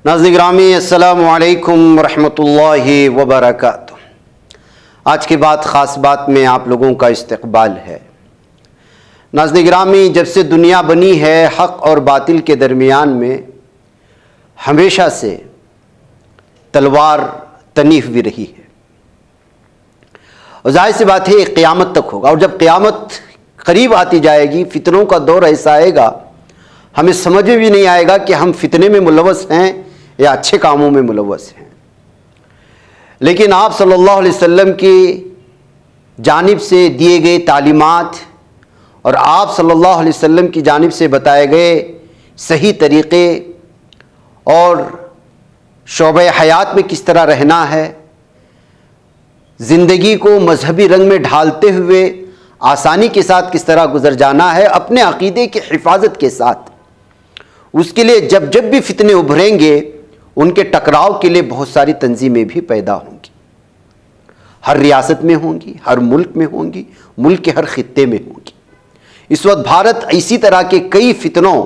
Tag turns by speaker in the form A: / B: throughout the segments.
A: ناظرین گرامی السلام علیکم ورحمۃ اللہ وبرکاتہ۔ آج کی بات خاص بات میں آپ لوگوں کا استقبال ہے۔ ناظرین گرامی، جب سے دنیا بنی ہے حق اور باطل کے درمیان میں ہمیشہ سے تلوار تنی ہوئی رہی ہے، اور ظاہر سی بات ہے یہ قیامت تک ہوگا، اور جب قیامت قریب آتی جائے گی فتنوں کا دور ایسا آئے گا ہمیں سمجھ میں بھی نہیں آئے گا کہ ہم فتنے میں ملوث ہیں یا اچھے کاموں میں ملوث ہیں۔ لیکن آپ صلی اللہ علیہ وسلم کی جانب سے دیے گئے تعلیمات اور آپ صلی اللہ علیہ وسلم کی جانب سے بتائے گئے صحیح طریقے اور شعبہ حیات میں کس طرح رہنا ہے، زندگی کو مذہبی رنگ میں ڈھالتے ہوئے آسانی کے ساتھ کس طرح گزر جانا ہے اپنے عقیدے کی حفاظت کے ساتھ، اس کے لیے جب بھی فتنے ابھریں گے ان کے ٹکراؤ کے لیے بہت ساری تنظیمیں بھی پیدا ہوں گی، ہر ریاست میں ہوں گی، ہر ملک میں ہوں گی، ملک کے ہر خطے میں ہوں گی۔ اس وقت بھارت اسی طرح کے کئی فتنوں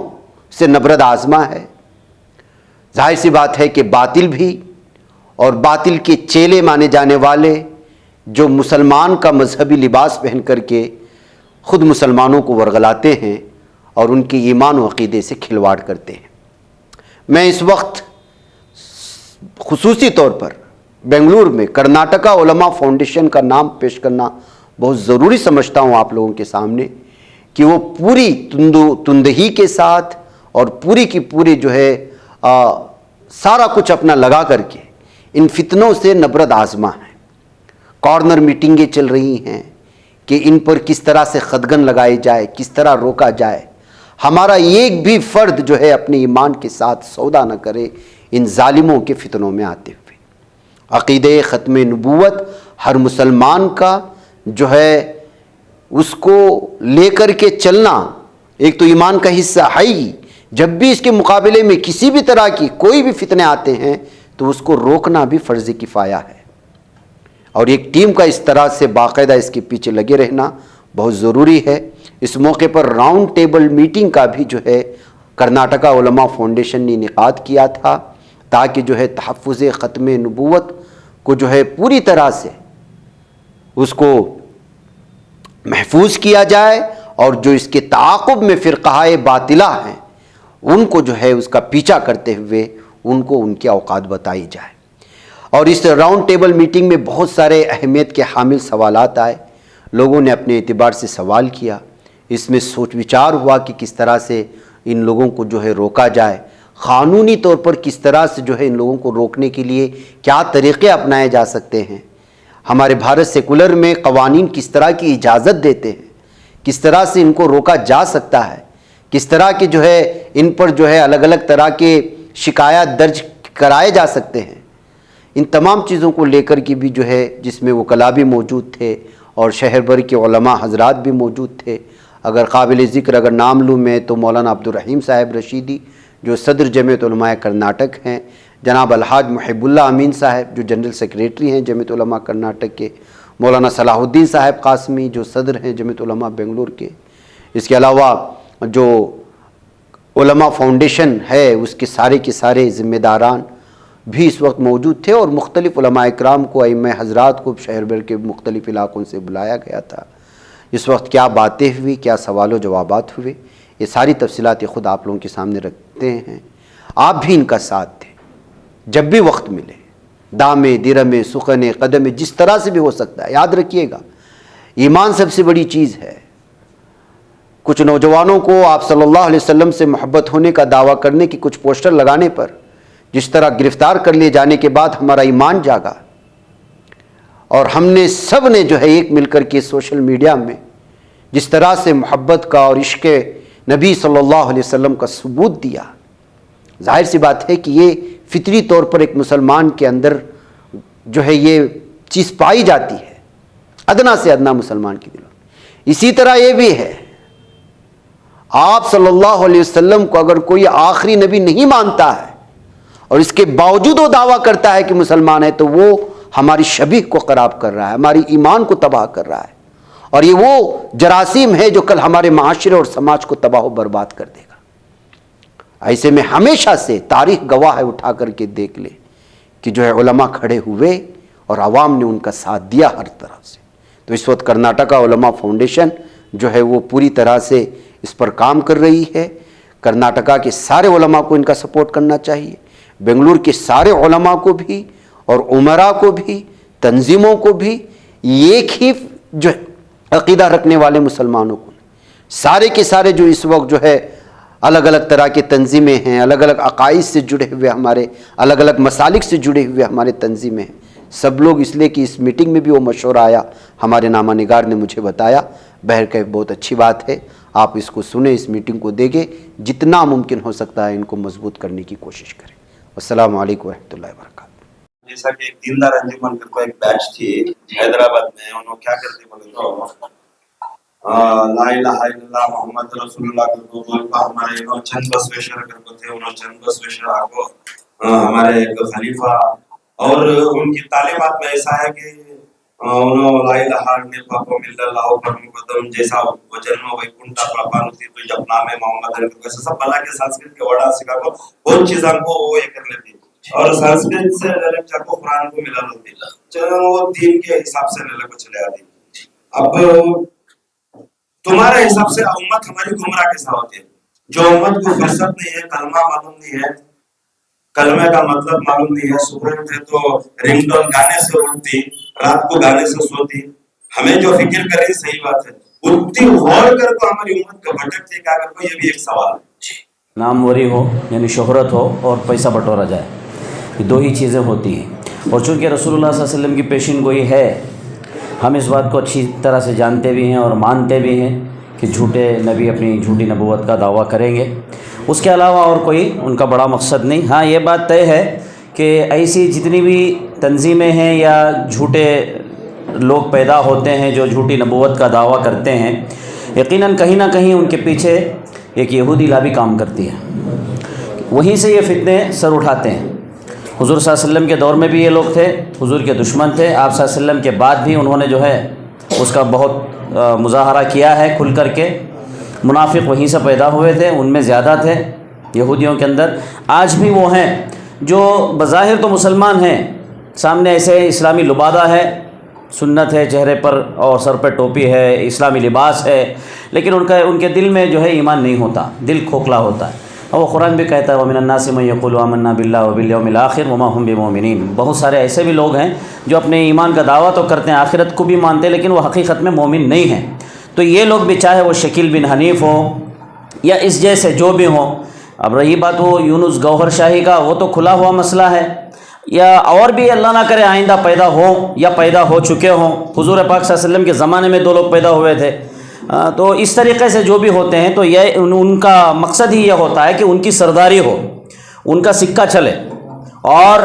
A: سے نبرد آزما ہے۔ ظاہر سی بات ہے کہ باطل بھی اور باطل کے چیلے مانے جانے والے جو مسلمان کا مذہبی لباس پہن کر کے خود مسلمانوں کو ورغلاتے ہیں اور ان کے ایمان و عقیدے سے کھلواڑ کرتے ہیں۔ میں اس وقت خصوصی طور پر بنگلور میں کرناٹکا علماء فاؤنڈیشن کا نام پیش کرنا بہت ضروری سمجھتا ہوں آپ لوگوں کے سامنے، کہ وہ پوری تندہی کے ساتھ اور پوری کی پوری سارا کچھ اپنا لگا کر کے ان فتنوں سے نبرد آزما ہے۔ کارنر میٹنگیں چل رہی ہیں کہ ان پر کس طرح سے خدگن لگائی جائے، کس طرح روکا جائے، ہمارا ایک بھی فرد اپنے ایمان کے ساتھ سودا نہ کرے ان ظالموں کے فتنوں میں آتے ہوئے۔ عقیدہ ختم نبوت ہر مسلمان کا اس کو لے کر کے چلنا ایک تو ایمان کا حصہ ہے ہی، جب بھی اس کے مقابلے میں کسی بھی طرح کی کوئی بھی فتنے آتے ہیں تو اس کو روکنا بھی فرض کفایہ ہے، اور ایک ٹیم کا اس طرح سے باقاعدہ اس کے پیچھے لگے رہنا بہت ضروری ہے۔ اس موقع پر راؤنڈ ٹیبل میٹنگ کا بھی کرناٹکا علماء فاؤنڈیشن نے انعقاد کیا تھا، تاکہ تحفظ ختم نبوت کو پوری طرح سے اس کو محفوظ کیا جائے، اور جو اس کے تعاقب میں فرقہ باطلہ ہیں ان کو اس کا پیچھا کرتے ہوئے ان کو ان کی اوقات بتائی جائے۔ اور اس راؤنڈ ٹیبل میٹنگ میں بہت سارے اہمیت کے حامل سوالات آئے، لوگوں نے اپنے اعتبار سے سوال کیا، اس میں سوچ وچار ہوا کہ کس طرح سے ان لوگوں کو روکا جائے، قانونی طور پر کس طرح سے ان لوگوں کو روکنے کے لیے کیا طریقے اپنائے جا سکتے ہیں، ہمارے بھارت سیکولر میں قوانین کس طرح کی اجازت دیتے ہیں، کس طرح سے ان کو روکا جا سکتا ہے، کس طرح کے ان پر الگ الگ طرح کے شکایات درج کرائے جا سکتے ہیں۔ ان تمام چیزوں کو لے کر کے بھی جس میں وکلاء بھی موجود تھے اور شہر بھر کے علماء حضرات بھی موجود تھے۔ اگر قابل ذکر اگر نام لوں میں تو مولانا عبدالرحیم صاحب رشیدی جو صدر جمعیت علماء کرناٹک ہیں، جناب الحاج محب اللہ امین صاحب جو جنرل سیکریٹری ہیں جمعیت علماء کرناٹک کے، مولانا صلاح الدین صاحب قاسمی جو صدر ہیں جمعیت علماء بنگلور کے، اس کے علاوہ جو علماء فاؤنڈیشن ہے اس کے سارے ذمہ داران بھی اس وقت موجود تھے، اور مختلف علماء اکرام کو، ائمہ حضرات کو شہر بھر کے مختلف علاقوں سے بلایا گیا تھا۔ اس وقت کیا باتیں ہوئی، کیا سوال و جوابات ہوئے، یہ ساری تفصیلات خود آپ لوگوں کے سامنے رکھتے ہیں۔ آپ بھی ان کا ساتھ دیں، جب بھی وقت ملے، دامے درمے سخنے قدمے جس طرح سے بھی ہو سکتا ہے۔ یاد رکھیے گا ایمان سب سے بڑی چیز ہے۔ کچھ نوجوانوں کو آپ صلی اللہ علیہ وسلم سے محبت ہونے کا دعویٰ کرنے کی کچھ پوسٹر لگانے پر جس طرح گرفتار کر لیے جانے کے بعد ہمارا ایمان جاگا، اور ہم نے سب نے ایک مل کر کے سوشل میڈیا میں جس طرح سے محبت کا اور عشق نبی صلی اللہ علیہ وسلم کا ثبوت دیا، ظاہر سی بات ہے کہ یہ فطری طور پر ایک مسلمان کے اندر یہ چیز پائی جاتی ہے، ادنا سے ادنا مسلمان کے دلوں۔ اسی طرح یہ بھی ہے، آپ صلی اللہ علیہ وسلم کو اگر کوئی آخری نبی نہیں مانتا ہے اور اس کے باوجود وہ دعویٰ کرتا ہے کہ مسلمان ہے، تو وہ ہماری شبیہ کو خراب کر رہا ہے، ہماری ایمان کو تباہ کر رہا ہے، اور یہ وہ جراثیم ہے جو کل ہمارے معاشرے اور سماج کو تباہ و برباد کر دے گا۔ ایسے میں ہمیشہ سے تاریخ گواہ ہے, اٹھا کر کے دیکھ لے کہ جو ہے علماء کھڑے ہوئے اور عوام نے ان کا ساتھ دیا ہر طرح سے. تو اس وقت کرناٹکا علماء فاؤنڈیشن جو ہے وہ پوری طرح سے اس پر کام کر رہی ہے. کرناٹکا کے سارے علماء کو ان کا سپورٹ کرنا چاہیے, بنگلور کے سارے علماء کو بھی اور عمراء کو بھی, تنظیموں کو بھی, ایک ہی جو عقیدہ رکھنے والے مسلمانوں کو, سارے کے سارے جو اس وقت جو ہے الگ الگ طرح کے تنظیمیں ہیں, الگ الگ عقائد سے جڑے ہوئے ہمارے, الگ الگ مسالک سے جڑے ہوئے ہمارے تنظیمیں ہیں, سب لوگ اس لیے کہ اس میٹنگ میں بھی وہ مشورہ آیا, ہمارے نامہ نگار نے مجھے بتایا, بہرکیف بہت اچھی بات ہے, آپ اس کو سنیں, اس میٹنگ کو دیکھیں, جتنا ممکن ہو سکتا ہے ان کو مضبوط کرنے کی کوشش کریں. السلام علیکم ورحمۃ اللہ وبرکاتہ.
B: جیسا کہ ایک دیندار انجمن کو ایک بیچ تھی حیدرآباد میں, انہوں کیا کرتے بولے تو لا الہ الا اللہ محمد رسول اللہ کو بول پا ہمارے چند بسویشور کو تھے, انہوں چند بسویشور کو ہمارے ایک خلیفہ, اور ان کی تعلیمات میں ایسا ہے کہ انہوں لا الہ نے پاپو مل اللہ پر مقدم جیسا وجن ویکنٹا پراپانتی تو جب نام محمد علی کو سب بلا کے سنسکرت کے وڑا سکھا کو بہت چیزاں کو وہ یہ کر لیتی, اور سنسکرت سے ڈائریکٹ جا کو قرآن کو ملا لیتی, چلو وہ دین کے حساب سے لے کو چلے آتی. اب تمہارے حساب سے امت ہماری گمراہ کیسا ہوتی ہے؟ جو امت کو فرصت نہیں ہے, کلمہ معلوم نہیں ہے, کلمے کا مطلب معلوم نہیں ہے, صبح اٹھے تو رنگ ٹون گانے سے اٹھتی, رات کو گانے سے سوتی, ہمیں جو فکر کرے صحیح بات ہے, اتنی غور کر تو ہماری امت کا بھٹکتی کیا کر کو, یہ بھی ایک سوال ہے.
C: ناموری ہو یعنی شہرت ہو اور پیسہ بٹورا جائے, یہ دو ہی چیزیں ہوتی ہیں. اور چونکہ رسول اللہ صلی اللہ علیہ وسلم کی پیشین گوئی ہے, ہم اس بات کو اچھی طرح سے جانتے بھی ہیں اور مانتے بھی ہیں کہ جھوٹے نبی اپنی جھوٹی نبوت کا دعویٰ کریں گے, اس کے علاوہ اور کوئی ان کا بڑا مقصد نہیں. ہاں یہ بات طے ہے کہ ایسی جتنی بھی تنظیمیں ہیں یا جھوٹے لوگ پیدا ہوتے ہیں جو جھوٹی نبوت کا دعویٰ کرتے ہیں, یقیناً کہیں نہ کہیں ان کے پیچھے ایک یہودی لابی کام کرتی ہے, وہیں سے یہ فتنے سر اٹھاتے ہیں. حضور صلی اللہ علیہ وسلم کے دور میں بھی یہ لوگ تھے, حضور کے دشمن تھے, آپ صلی اللہ علیہ وسلم کے بعد بھی انہوں نے جو ہے اس کا بہت مظاہرہ کیا ہے کھل کر کے. منافق وہیں سے پیدا ہوئے تھے, ان میں زیادہ تھے یہودیوں کے اندر, آج بھی وہ ہیں جو بظاہر تو مسلمان ہیں, سامنے ایسے اسلامی لبادہ ہے, سنت ہے چہرے پر اور سر پہ ٹوپی ہے, اسلامی لباس ہے, لیکن ان کے دل میں جو ہے ایمان نہیں ہوتا, دل کھوکھلا ہوتا ہے. اور وہ قرآن بھی کہتا ہے وَمِنَ النَّاسِ مَن يَقُولُ آمَنَّا بِاللَّهِ وَبِالْيَوْمِ الْآخِرِ وَمَا هُم بِمُؤْمِنِينَ. بہت سارے ایسے بھی لوگ ہیں جو اپنے ایمان کا دعویٰ تو کرتے ہیں, آخرت کو بھی مانتے ہیں, لیکن وہ حقیقت میں مومن نہیں ہیں. تو یہ لوگ بھی چاہے وہ شکیل بن حنیف ہوں یا اس جیسے جو بھی ہوں. اب رہی بات وہ یونس گوہر شاہی کا, وہ تو کھلا ہوا مسئلہ ہے, یا اور بھی اللہ نہ کرے آئندہ پیدا ہوں یا پیدا ہو چکے ہوں. حضور پاک صلی اللہ علیہ وسلم کے زمانے میں 2 لوگ پیدا ہوئے تھے. تو اس طریقے سے جو بھی ہوتے ہیں تو یہ ان کا مقصد ہی یہ ہوتا ہے کہ ان کی سرداری ہو, ان کا سکہ چلے اور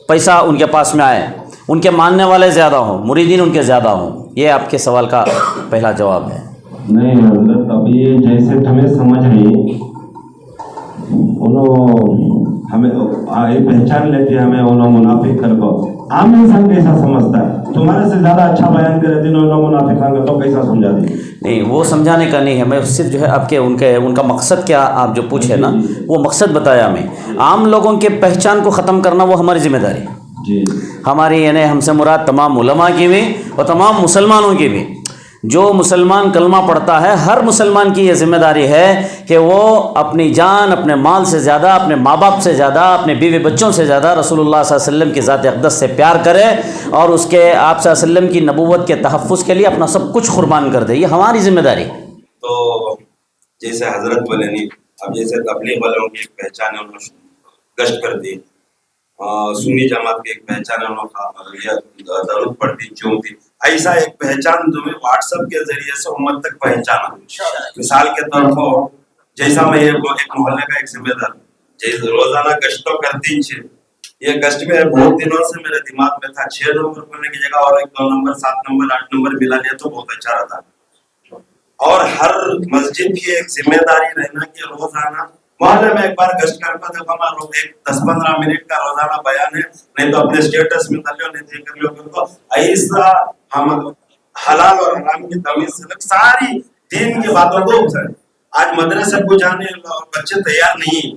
C: پیسہ ان کے پاس میں آئے, ان کے ماننے والے زیادہ ہوں, مریدین ان کے زیادہ ہوں. یہ آپ کے سوال کا پہلا جواب ہے.
B: نہیں حضرت, ابھی جیسے ہمیں سمجھ رہی انہوں ہمیں یہ پہچان لیتے ہیں, ہمیں انہوں منافق کر کو عام انسان کیسا سمجھتا ہے؟ تمہارے سے زیادہ اچھا بیان کرے دن انہوں منافقان کا تو کیسا سمجھا دی؟
C: نہیں, وہ سمجھانے کا نہیں ہے, میں صرف جو ہے آپ کے ان کا مقصد کیا آپ جو پوچھے نا وہ مقصد بتایا میں. عام لوگوں کے پہچان کو ختم کرنا وہ ہماری ذمہ داری ہے, ہماری, یعنی ہم سے مراد تمام علماء کی بھی اور تمام مسلمانوں کی بھی. جو مسلمان کلمہ پڑھتا ہے ہر مسلمان کی یہ ذمہ داری ہے کہ وہ اپنی جان, اپنے مال سے زیادہ, اپنے ماں باپ سے زیادہ, اپنے بیوی بچوں سے زیادہ رسول اللہ صلی اللہ علیہ وسلم کی ذات اقدس سے پیار کرے اور اس کے آپ صلی اللہ علیہ وسلم کی نبوت کے تحفظ کے لیے اپنا سب کچھ قربان کر دے. یہ ہماری ذمہ داری.
B: تو جیسے حضرت والے نہیں, اب جیسے تبلیغ والوں کی ایک پہچان ہے, انہوں گشت کر دی, سنی جماعت کی ایک پہچان ہے, انہوں درود پڑھتی چونتی, ایسا ایک پہچان تمہیں واٹس ایپ کے ذریعے سے امت تک پہنچانا. مثال کے طور پر جیسا میں یہ ایک محلے کا ایک ذمہ دار, جیسے روزانہ گشت تو کرتی چھ, یہ گشت میں بہت دنوں سے میرے دماغ میں تھا 6 نمبر پڑھنے کی جگہ اور 1 2 نمبر 7 نمبر 8 نمبر ملا لیا تو بہت اچھا رہتا. اور ہر مسجد کی ایک ذمہ داری رہنا کہ روزانہ محلے میں ایک بار گشت کر کے دیکھو, ہمارا لوگ 10-15 منٹ کا روزانہ بیان ہے, نہیں تو اپنے اسٹیٹس میں کر لو, نہیں کر لو کر کو. ایسا ہم حلال اور حرام کی تمیز سے ساری دین کی باتوں کو. آج مدرسے کو جانے بچے تیار نہیں,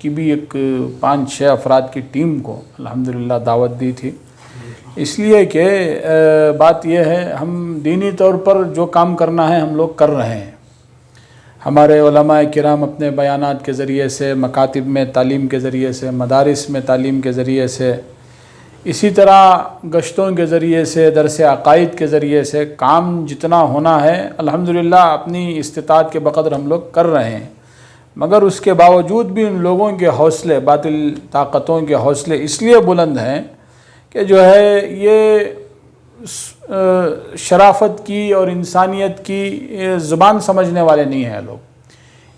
D: کی بھی ایک 5-6 افراد کی ٹیم کو الحمدللہ دعوت دی تھی، اس لیے کہ بات یہ ہے ہم دینی طور پر جو کام کرنا ہے ہم لوگ کر رہے ہیں۔ ہمارے علماء کرام اپنے بیانات کے ذریعے سے، مکاتب میں تعلیم کے ذریعے سے، مدارس میں تعلیم کے ذریعے سے، اسی طرح گشتوں کے ذریعے سے، درس عقائد کے ذریعے سے کام جتنا ہونا ہے الحمدللہ اپنی استطاعت کے بقدر ہم لوگ کر رہے ہیں، مگر اس کے باوجود بھی ان لوگوں کے حوصلے، باطل طاقتوں کے حوصلے اس لیے بلند ہیں کہ جو ہے یہ شرافت کی اور انسانیت کی زبان سمجھنے والے نہیں ہیں لوگ۔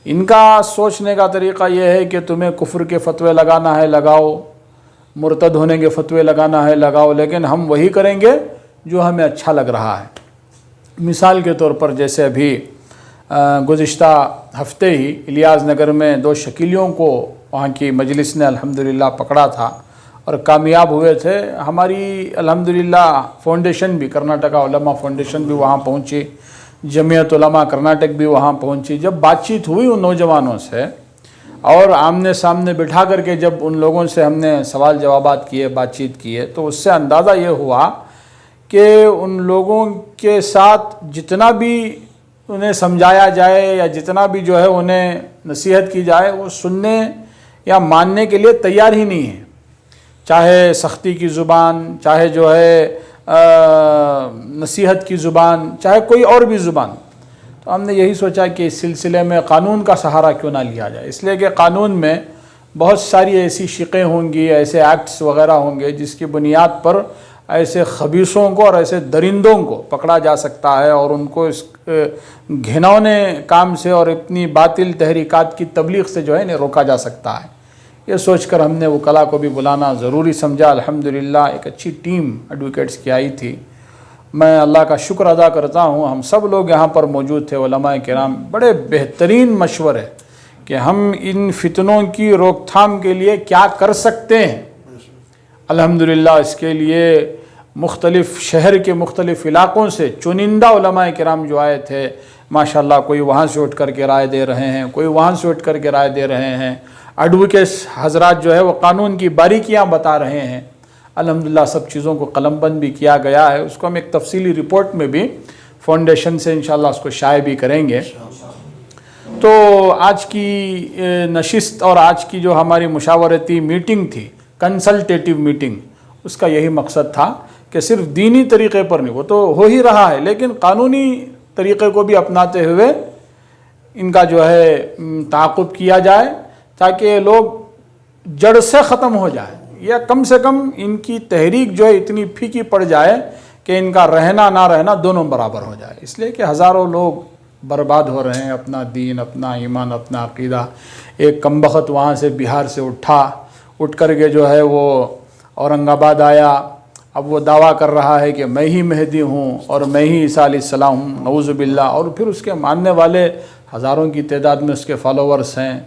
D: ان کا سوچنے کا طریقہ یہ ہے کہ تمہیں کفر کے فتوے لگانا ہے لگاؤ، مرتد ہونے کے فتوے لگانا ہے لگاؤ، لیکن ہم وہی کریں گے جو ہمیں اچھا لگ رہا ہے۔ مثال کے طور پر جیسے ابھی گزشتہ ہفتے ہی الیاس نگر میں 2 شکیلیوں کو وہاں کی مجلس نے الحمدللہ پکڑا تھا اور کامیاب ہوئے تھے۔ ہماری الحمدللہ فاؤنڈیشن بھی، کرناٹکا علماء فاؤنڈیشن بھی وہاں پہنچی، جمعیت علماء کرناٹک بھی وہاں پہنچی۔ جب بات چیت ہوئی ان نوجوانوں سے اور آمنے سامنے بٹھا کر کے جب ان لوگوں سے ہم نے سوال جوابات کیے، بات چیت کیے، تو اس سے اندازہ یہ ہوا کہ ان لوگوں کے ساتھ جتنا بھی انہیں سمجھایا جائے یا جتنا بھی جو ہے انہیں نصیحت کی جائے وہ سننے یا ماننے کے لیے تیار ہی نہیں ہے، چاہے سختی کی زبان، چاہے جو ہے نصیحت کی زبان، چاہے کوئی اور بھی زبان۔ تو ہم نے یہی سوچا کہ اس سلسلے میں قانون کا سہارا کیوں نہ لیا جائے، اس لیے کہ قانون میں بہت ساری ایسی شقیں ہوں گی، ایسے ایکٹس وغیرہ ہوں گے جس کی بنیاد پر ایسے خبیثوں کو اور ایسے درندوں کو پکڑا جا سکتا ہے اور ان کو اس گھنونے کام سے اور اپنی باطل تحریکات کی تبلیغ سے جو ہے انہیں روکا جا سکتا ہے۔ یہ سوچ کر ہم نے وکلاء کو بھی بلانا ضروری سمجھا۔ الحمدللہ ایک اچھی ٹیم ایڈوکیٹس کی آئی تھی۔ میں اللہ کا شکر ادا کرتا ہوں، ہم سب لوگ یہاں پر موجود تھے، علماء کرام، بڑے بہترین مشورے کہ ہم ان فتنوں کی روک تھام کے لیے کیا کر سکتے ہیں۔ الحمدللہ اس کے لیے مختلف شہر کے مختلف علاقوں سے چنندہ علماء کرام جو آئے تھے، ماشاءاللہ کوئی وہاں سے اٹھ کر کے رائے دے رہے ہیں، کوئی وہاں سے اٹھ کر کے رائے دے رہے ہیں، ایڈوکیٹس حضرات جو ہے وہ قانون کی باریکیاں بتا رہے ہیں۔ الحمدللہ سب چیزوں کو قلم بند بھی کیا گیا ہے، اس کو ہم ایک تفصیلی رپورٹ میں بھی فاؤنڈیشن سے انشاءاللہ اس کو شائع بھی کریں گے۔ تو آج کی نشست اور آج کی جو ہماری مشاورتی میٹنگ تھی، کنسلٹیٹیو میٹنگ، اس کا یہی مقصد تھا کہ صرف دینی طریقے پر نہیں، وہ تو ہو ہی رہا ہے، لیکن قانونی طریقے کو بھی اپناتے ہوئے ان کا جو ہے تعاقب کیا جائے تاکہ یہ لوگ جڑ سے ختم ہو جائے، یا کم سے کم ان کی تحریک جو ہے اتنی پھیکی پڑ جائے کہ ان کا رہنا نہ رہنا دونوں برابر ہو جائے، اس لیے کہ ہزاروں لوگ برباد ہو رہے ہیں، اپنا دین، اپنا ایمان، اپنا عقیدہ۔ ایک کمبخت وہاں سے بہار سے اٹھ کر کے جو ہے وہ اورنگ آباد آیا، اب وہ دعویٰ کر رہا ہے کہ میں ہی مہدی ہوں اور میں ہی عیسیٰ علیہ السلام ہوں، نعوذ باللہ، اور پھر اس کے ماننے والے ہزاروں کی تعداد میں اس کے فالوورز ہیں۔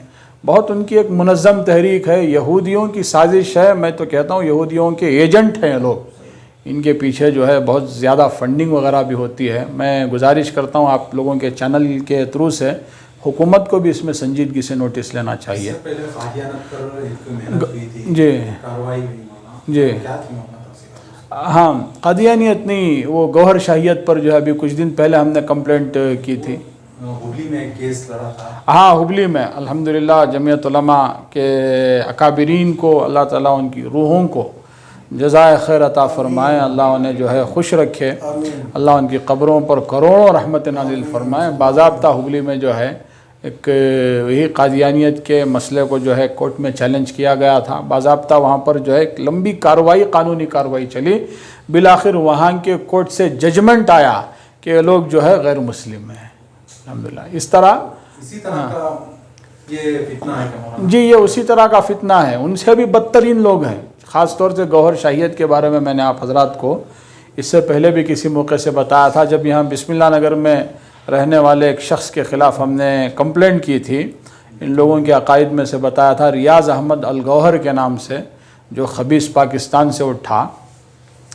D: بہت ان کی ایک منظم تحریک ہے، یہودیوں کی سازش ہے، میں تو کہتا ہوں یہودیوں کے ایجنٹ ہیں لوگ، ان کے پیچھے جو ہے بہت زیادہ فنڈنگ وغیرہ بھی ہوتی ہے۔ میں گزارش کرتا ہوں آپ لوگوں کے چینل کے تھرو سے حکومت کو بھی اس میں سنجیدگی سے نوٹس لینا چاہیے۔ جی ہاں، قادیانیت نہیں، وہ گوہر شاہیت پر جو ہے ابھی کچھ دن پہلے ہم نے کمپلینٹ کی تھی۔
E: ہبلی میں کیس لڑا تھا۔
D: ہاں، ہبلی میں الحمدللہ جمعیت علماء کے اکابرین کو اللہ تعالیٰ ان کی روحوں کو جزائے خیر عطا فرمائے، اللہ انہیں جو ہے خوش رکھے، اللہ ان کی قبروں پر کروڑوں رحمت نازل فرمائے۔ باضابطہ ہبلی میں جو ہے ایک وہی قادیانیت کے مسئلے کو جو ہے کورٹ میں چیلنج کیا گیا تھا، باضابطہ وہاں پر جو ہے ایک لمبی کارروائی، قانونی کارروائی چلی، بالآخر وہاں کے کورٹ سے ججمنٹ آیا کہ یہ لوگ جو ہے غیر مسلم ہیں۔ الحمدللہ اسی طرح
E: کا یہ فتنہ ہے کہ
D: جی، یہ اسی طرح کا فتنہ ہے، ان سے بھی بدترین لوگ ہیں۔ خاص طور سے گوہر شاہیت کے بارے میں نے آپ حضرات کو اس سے پہلے بھی کسی موقع سے بتایا تھا، جب یہاں بسم اللہ نگر میں رہنے والے ایک شخص کے خلاف ہم نے کمپلینٹ کی تھی، ان لوگوں کے عقائد میں سے بتایا تھا، ریاض احمد الگوہر کے نام سے، جو خبیث پاکستان سے اٹھا۔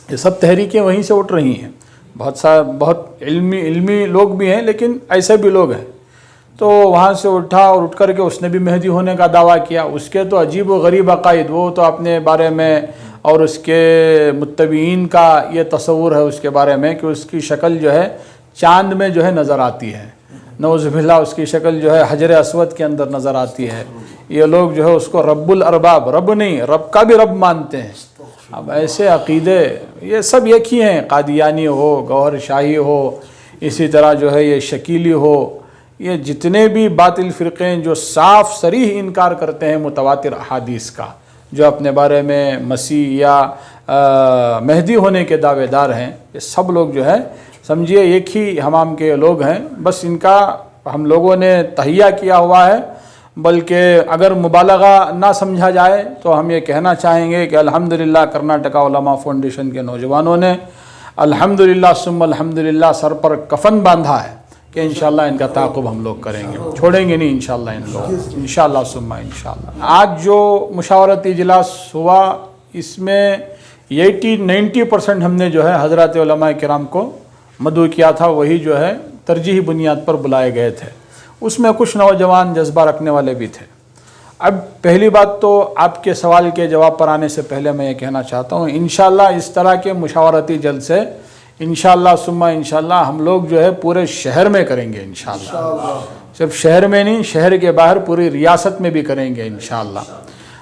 D: یہ سب تحریکیں وہیں سے اٹھ رہی ہیں، بہت علمی لوگ بھی ہیں، لیکن ایسے بھی لوگ ہیں۔ تو وہاں سے اٹھا اور اٹھ کر کے اس نے بھی مہدی ہونے کا دعویٰ کیا. اس کے تو عجیب و غریب عقائد، وہ تو اپنے بارے میں اور اس کے متبعین کا یہ تصور ہے اس کے بارے میں کہ اس کی شکل جو ہے چاند میں جو ہے نظر آتی ہے. نعوذ باللہ اس کی شکل جو ہے حجر اسود کے اندر نظر آتی ہے. یہ لوگ جو ہے اس کو رب الارباب، رب نہیں رب کا بھی رب مانتے ہیں. اب ایسے عقیدے یہ سب ایک ہی ہیں، قادیانی ہو، گوہر شاہی ہو، اسی طرح جو ہے یہ شکیلی ہو، یہ جتنے بھی باطل فرقے ہیں جو صاف صریح انکار کرتے ہیں متواتر احادیث کا، جو اپنے بارے میں مسیح یا مہدی ہونے کے دعوے دار ہیں، یہ سب لوگ جو ہے سمجھیے ایک ہی حمام کے لوگ ہیں. بس ان کا ہم لوگوں نے تہیہ کیا ہوا ہے. بلکہ اگر مبالغہ نہ سمجھا جائے تو ہم یہ کہنا چاہیں گے کہ الحمدللہ کرناٹکا علماء فاؤنڈیشن کے نوجوانوں نے الحمدللہ ثم الحمدللہ سر پر کفن باندھا ہے کہ انشاءاللہ ان کا تعاقب ہم لوگ کریں گے، چھوڑیں گے نہیں انشاءاللہ ان لوگ، انشاءاللہ ثم انشاءاللہ. آج جو مشاورتی اجلاس ہوا اس میں 90% ہم نے جو ہے حضرات علماء کرام کو مدعو کیا تھا، وہی جو ہے ترجیحی بنیاد پر بلائے گئے تھے. اس میں کچھ نوجوان جذبہ رکھنے والے بھی تھے. اب پہلی بات تو آپ کے سوال کے جواب پر آنے سے پہلے میں یہ کہنا چاہتا ہوں انشاءاللہ اس طرح کے مشاورتی جلسے انشاءاللہ ثم انشاءاللہ ہم لوگ جو ہے پورے شہر میں کریں گے انشاءاللہ. صرف شہر میں نہیں، شہر کے باہر پوری ریاست میں بھی کریں گے انشاءاللہ.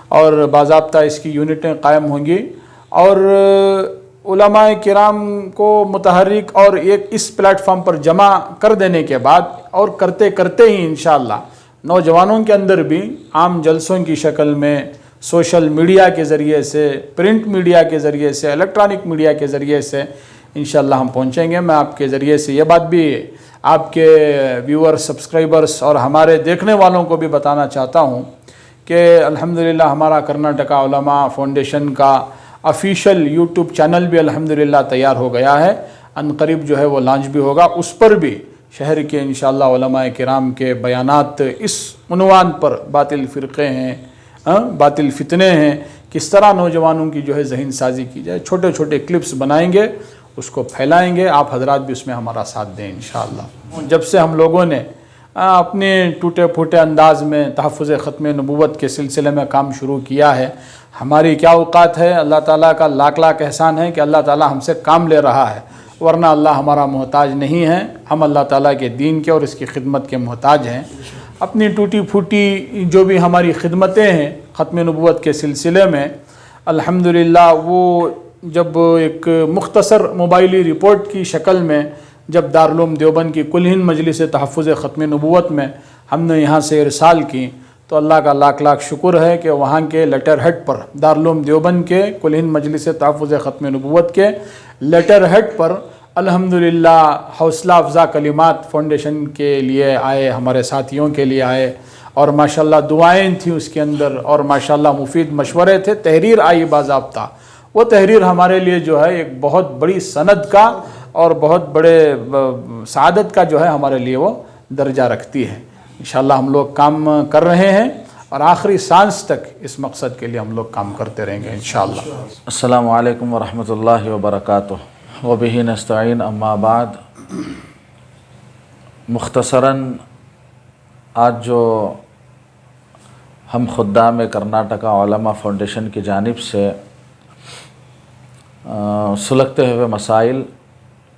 D: اور باضابطہ اس کی یونٹیں قائم ہوں گی اور علماء کرام کو متحرک اور ایک اس پلیٹ فارم پر جمع کر دینے کے بعد اور کرتے کرتے ہی انشاءاللہ نوجوانوں کے اندر بھی عام جلسوں کی شکل میں سوشل میڈیا کے ذریعے سے، پرنٹ میڈیا کے ذریعے سے، الیکٹرانک میڈیا کے ذریعے سے انشاءاللہ ہم پہنچیں گے. میں آپ کے ذریعے سے یہ بات بھی آپ کے ویور، سبسکرائبرز اور ہمارے دیکھنے والوں کو بھی بتانا چاہتا ہوں کہ الحمدللہ ہمارا کرناٹکا علماء فاؤنڈیشن کا آفیشیل یوٹیوب چینل بھی الحمدللہ تیار ہو گیا ہے. ان قریب جو ہے وہ لانچ بھی ہوگا. اس پر بھی شہر کے انشاءاللہ علماء کرام کے بیانات اس عنوان پر باطل فرقے ہیں، باطل فتنے ہیں، کس طرح نوجوانوں کی جو ہے ذہن سازی کی جائے، چھوٹے چھوٹے کلپس بنائیں گے، اس کو پھیلائیں گے. آپ حضرات بھی اس میں ہمارا ساتھ دیں انشاءاللہ. جب سے ہم لوگوں نے اپنے ٹوٹے پھوٹے انداز میں تحفظ ختم نبوت کے سلسلے میں کام شروع کیا ہے، ہماری کیا اوقات ہے. اللہ تعالیٰ کا لاکھ لاکھ احسان ہے کہ اللہ تعالیٰ ہم سے کام لے رہا ہے، ورنہ اللہ ہمارا محتاج نہیں ہے. ہم اللہ تعالیٰ کے دین کے اور اس کی خدمت کے محتاج ہیں. اپنی ٹوٹی پھوٹی جو بھی ہماری خدمتیں ہیں ختم نبوت کے سلسلے میں الحمدللہ وہ جب ایک مختصر موبائلی رپورٹ کی شکل میں جب دارالعلوم دیوبند کی کل ہند مجلس تحفظ ختم نبوت میں ہم نے یہاں سے ارسال کی تو اللہ کا لاکھ لاکھ شکر ہے کہ وہاں کے لیٹر ہیڈ پر دارالعلوم دیوبند کے کل ہند مجلس تحفظ ختم نبوت کے لیٹر ہیڈ پر الحمدللہ حوصلہ افزا کلمات فاؤنڈیشن کے لیے آئے، ہمارے ساتھیوں کے لیے آئے اور ماشاءاللہ دعائیں تھیں اس کے اندر اور ماشاءاللہ مفید مشورے تھے. تحریر آئی باضابطہ. وہ تحریر ہمارے لیے جو ہے ایک بہت بڑی سند کا اور بہت بڑے سعادت کا جو ہے ہمارے لیے وہ درجہ رکھتی ہے. انشاءاللہ ہم لوگ کام کر رہے ہیں اور آخری سانس تک اس مقصد کے لیے ہم لوگ کام کرتے رہیں گے انشاءاللہ.
F: السلام علیکم ورحمۃ اللہ وبرکاتہ. وبہ نستعین. اما بعد، مختصراً آج جو ہم خدام کرناٹکا علماء فاؤنڈیشن کی جانب سے سلگتے ہوئے مسائل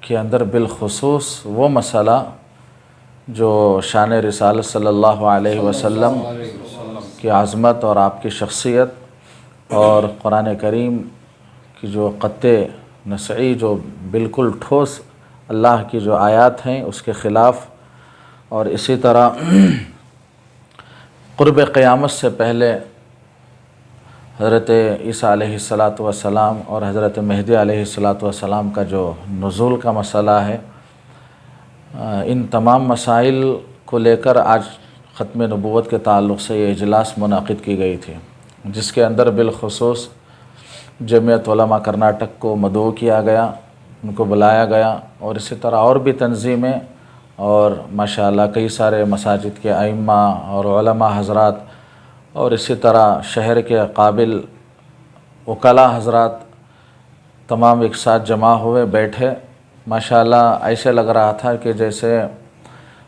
F: کے اندر بالخصوص وہ مسئلہ جو شان رسالت صلی اللہ علیہ وسلم کی عظمت اور آپ کی شخصیت اور قرآن کریم کی جو قطع نسعی جو بالکل ٹھوس اللہ کی جو آیات ہیں اس کے خلاف، اور اسی طرح قرب قیامت سے پہلے حضرت عیسیٰ علیہ السلام اور حضرت مہدی علیہ السلام کا جو نزول کا مسئلہ ہے، ان تمام مسائل کو لے کر آج ختم نبوت کے تعلق سے یہ اجلاس منعقد کی گئی تھی، جس کے اندر بالخصوص جمعیت علماء کرناٹک کو مدعو کیا گیا، ان کو بلایا گیا، اور اسی طرح اور بھی تنظیمیں اور ماشاءاللہ کئی سارے مساجد کے ائمہ اور علماء حضرات اور اسی طرح شہر کے قابل وکلاء حضرات تمام ایک ساتھ جمع ہوئے، بیٹھے. ماشاءاللہ ایسے لگ رہا تھا کہ جیسے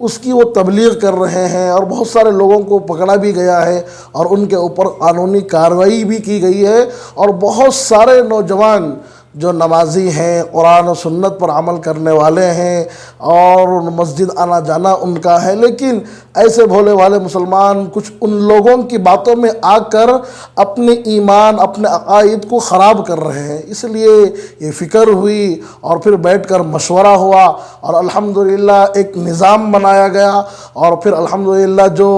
G: اس کی وہ تبلیغ کر رہے ہیں، اور بہت سارے لوگوں کو پکڑا بھی گیا ہے اور ان کے اوپر قانونی کارروائی بھی کی گئی ہے، اور بہت سارے نوجوان جو نمازی ہیں، قرآن و سنت پر عمل کرنے والے ہیں اور مسجد آنا جانا ان کا ہے، لیکن ایسے بھولے والے مسلمان کچھ ان لوگوں کی باتوں میں آ کر اپنے ایمان، اپنے عقائد کو خراب کر رہے ہیں۔ اس لیے یہ فکر ہوئی اور پھر بیٹھ کر مشورہ ہوا اور الحمدللہ ایک نظام بنایا گیا، اور پھر الحمدللہ جو